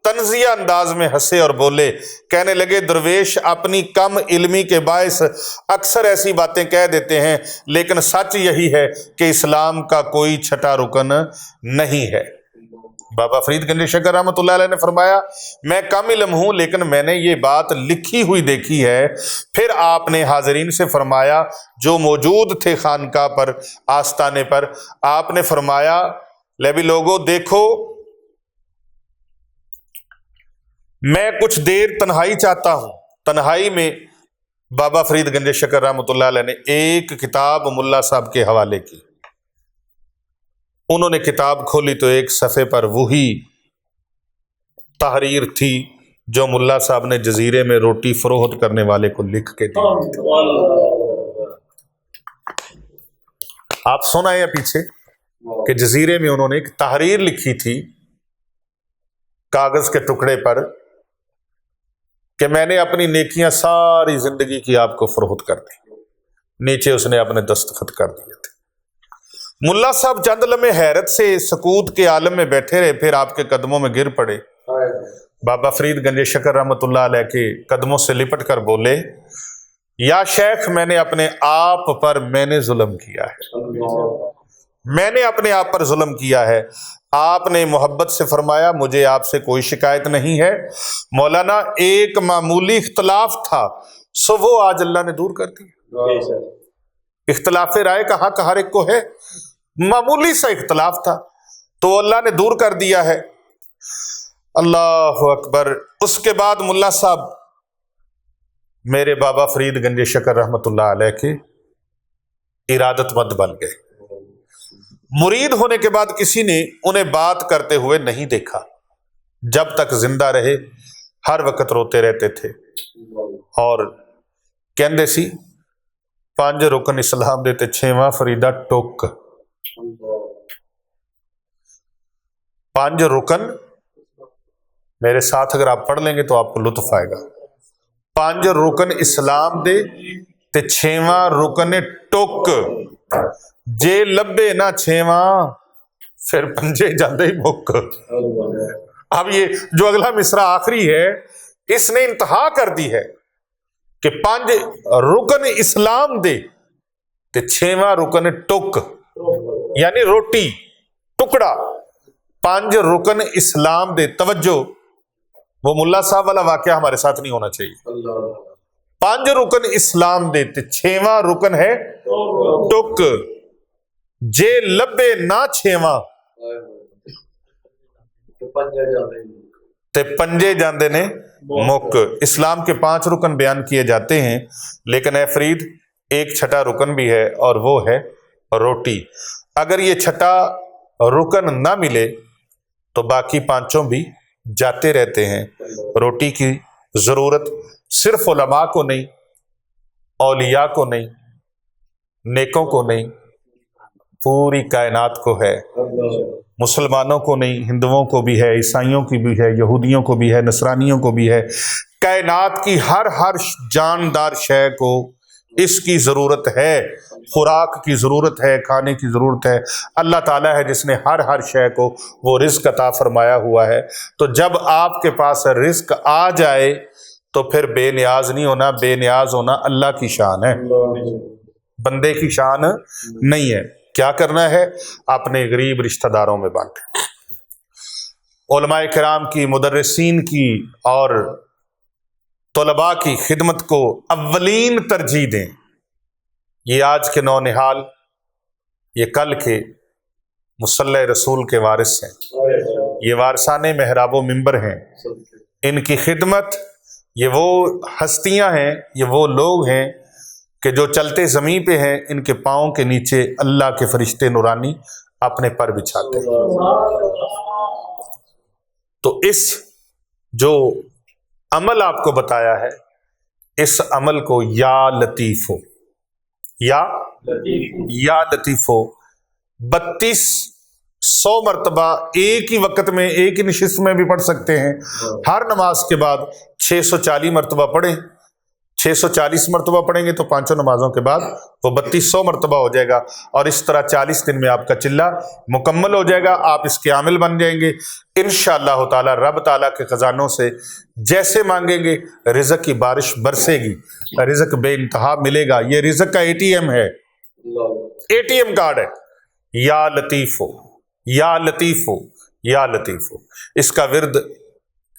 طنزیہ انداز میں ہنسے اور بولے، کہنے لگے درویش اپنی کم علمی کے باعث اکثر ایسی باتیں کہہ دیتے ہیں، لیکن سچ یہی ہے کہ اسلام کا کوئی چھٹا رکن نہیں ہے۔ بابا فرید گنج شکر رحمۃ اللہ علیہ نے فرمایا میں کم علم ہوں لیکن میں نے یہ بات لکھی ہوئی دیکھی ہے۔ پھر آپ نے حاضرین سے فرمایا جو موجود تھے خانقاہ پر آستانے پر، آپ نے فرمایا لے بھی لوگوں دیکھو میں کچھ دیر تنہائی چاہتا ہوں۔ تنہائی میں بابا فرید گنج شکر رحمۃ اللہ علیہ نے ایک کتاب ملا صاحب کے حوالے کی۔ انہوں نے کتاب کھولی تو ایک صفحے پر وہی تحریر تھی جو ملا صاحب نے جزیرے میں روٹی فروخت کرنے والے کو لکھ کے دی۔ آپ سنا ہے پیچھے کہ جزیرے میں انہوں نے ایک تحریر لکھی تھی کاغذ کے ٹکڑے پر کہ میں نے اپنی نیکیاں ساری زندگی کی آپ کو فروخت کر دی، نیچے اس نے اپنے دستخط کر دیے تھے۔ ملا صاحب چند لمحے حیرت سے سکوت کے عالم میں بیٹھے رہے، پھر آپ کے قدموں میں گر پڑے۔ بابا فرید گنج شکر رحمۃ اللہ علیہ کے قدموں سے لپٹ کر بولے یا شیخ میں نے اپنے آپ پر ظلم کیا ہے، میں نے اپنے آپ پر ظلم کیا ہے۔ آپ نے محبت سے فرمایا مجھے آپ سے کوئی شکایت نہیں ہے مولانا، ایک معمولی اختلاف تھا سو وہ آج اللہ نے دور کر دیا۔ اختلاف رائے کا حق ہر ایک کو ہے، معمولی سا اختلاف تھا تو اللہ نے دور کر دیا ہے۔ اللہ اکبر۔ اس کے بعد ملا صاحب میرے بابا فرید گنج شکر رحمۃ اللہ علیہ کے ارادت مند بن گئے۔ مرید ہونے کے بعد کسی نے انہیں بات کرتے ہوئے نہیں دیکھا، جب تک زندہ رہے ہر وقت روتے رہتے تھے اور کہندے سی 5 رکن اسلام دیتے 6واں فریدہ ٹوک۔ 5 رکن میرے ساتھ اگر آپ پڑھ لیں گے تو آپ کو لطف آئے گا۔ 5 رکن اسلام دے تے 6واں رکن ٹوک، جے لبے نہ 6واں پھر 5 جاندے ہی مک۔ اب یہ جو اگلا مصرع آخری ہے اس نے انتہا کر دی ہے کہ 5 رکن اسلام دے تے 6واں رکن ٹک، یعنی روٹی ٹکڑا۔ 5 رکن اسلام دے، توجہ وہ ملا صاحب والا واقعہ ہمارے ساتھ نہیں ہونا چاہیے۔ 5 رکن اسلام دے تے 6واں رکن ہے ٹک، جے لبے نہ 6واں تے 5 جاندے نے مک۔ اسلام کے 5 رکن بیان کیے جاتے ہیں لیکن اے فرید ایک چھٹا رکن بھی ہے اور وہ ہے روٹی۔ اگر یہ چھٹا رکن نہ ملے تو باقی 5 بھی جاتے رہتے ہیں۔ روٹی کی ضرورت صرف علماء کو نہیں، اولیاء کو نہیں، نیکوں کو نہیں، پوری کائنات کو ہے۔ مسلمانوں کو نہیں، ہندوؤں کو بھی ہے، عیسائیوں کی بھی ہے، یہودیوں کو بھی ہے، نصرانیوں کو بھی ہے۔ کائنات کی ہر جاندار شے کو اس کی ضرورت ہے، خوراک کی ضرورت ہے، کھانے کی ضرورت ہے۔ اللہ تعالیٰ ہے جس نے ہر شے کو وہ رزق عطا فرمایا ہوا ہے۔ تو جب آپ کے پاس رزق آ جائے تو پھر بے نیاز نہیں ہونا، بے نیاز ہونا اللہ کی شان ہے، بندے کی شان نہیں ہے۔ کیا کرنا ہے؟ اپنے غریب رشتہ داروں میں بانٹیں، علماء کرام کی، مدرسین کی اور طلباء کی خدمت کو اولین ترجیح دیں۔ یہ آج کے نونہال، یہ کل کے مصلی رسول کے وارث ہیں، یہ وارثان محراب و منبر ہیں۔ ان کی خدمت، یہ وہ ہستیاں ہیں، یہ وہ لوگ ہیں کہ جو چلتے زمین پہ ہیں، ان کے پاؤں کے نیچے اللہ کے فرشتے نورانی اپنے پر بچھاتے ہیں۔ تو اس جو عمل آپ کو بتایا ہے، اس عمل کو یا لطیف ہو، یا لطیف ہو 3200 مرتبہ ایک ہی وقت میں، ایک ہی نشست میں بھی پڑھ سکتے ہیں۔ ہر نماز کے بعد 640 مرتبہ پڑھیں، 640 مرتبہ پڑھیں گے تو پانچوں نمازوں کے بعد وہ 3200 مرتبہ ہو جائے گا، اور اس طرح 40 دن میں آپ کا چلہ مکمل ہو جائے گا، آپ اس کے عامل بن جائیں گے انشاءاللہ تعالی۔ رب تعالیٰ کے خزانوں سے جیسے مانگیں گے رزق کی بارش برسے گی، رزق بے انتہا ملے گا۔ یہ رزق کا ATM ہے، ATM کارڈ ہے۔ یا لطیف ہو، یا لطیف ہو، یا لطیف ہو۔ اس کا ورد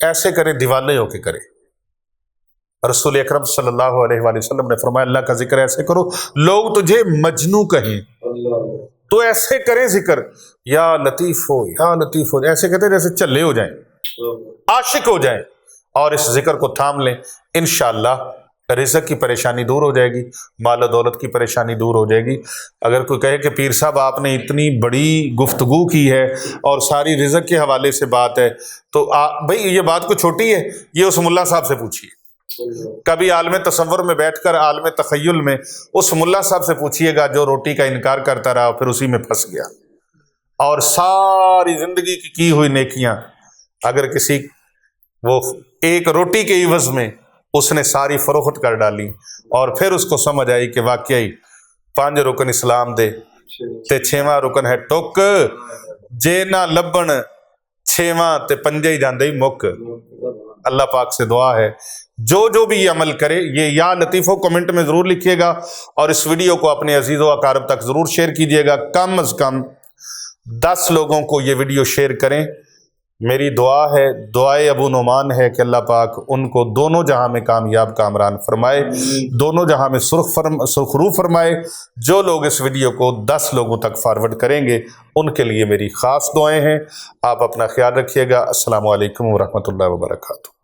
ایسے کریں، دیوانے ہو کے کریں۔ رسول اکرم صلی اللہ علیہ وآلہ وسلم نے فرمایا اللہ کا ذکر ایسے کرو لوگ تجھے مجنوں کہیں، تو ایسے کریں ذکر، یا لطیف ہو، یا لطیف ہو، ایسے کہتے ہیں جیسے چلے ہو جائیں، عاشق ہو جائیں، اور اس ذکر کو تھام لیں، انشاءاللہ رزق کی پریشانی دور ہو جائے گی، مال و دولت کی پریشانی دور ہو جائے گی۔ اگر کوئی کہے کہ پیر صاحب آپ نے اتنی بڑی گفتگو کی ہے اور ساری رزق کے حوالے سے بات ہے، تو بھئی یہ بات کوئی چھوٹی ہے؟ یہ اس ملا صاحب سے پوچھیے، کبھی عالم تصور میں بیٹھ کر، عالم تخیل میں اس ملا صاحب سے پوچھیے گا جو روٹی کا انکار کرتا رہا پھر اسی میں پھنس گیا، اور ساری زندگی کی ہوئی نیکیاں اگر کسی وہ ایک روٹی کے عوض میں اس نے ساری فروخت کر ڈالی، اور پھر اس کو سمجھ آئی کہ واقعی 5 رکن اسلام دے تے 6واں رکن ہے ٹک، جے نہ لبن 6واں تے 5 ہی جاندے ہی مک۔ اللہ پاک سے دعا ہے جو بھی یہ عمل کرے، یہ یا لطیف ہو کمنٹ میں ضرور لکھیے گا، اور اس ویڈیو کو اپنے عزیز و اقارب تک ضرور شیئر کیجیے گا۔ کم از کم 10 لوگوں کو یہ ویڈیو شیئر کریں۔ میری دعا ہے، دعائے ابو نعمان ہے کہ اللہ پاک ان کو دونوں جہاں میں کامیاب کامران فرمائے، دونوں جہاں میں سرخرو فرمائے۔ جو لوگ اس ویڈیو کو 10 لوگوں تک فارورڈ کریں گے ان کے لیے میری خاص دعائیں ہیں۔ آپ اپنا خیال رکھیے گا۔ السلام علیکم ورحمۃ اللہ وبرکاتہ۔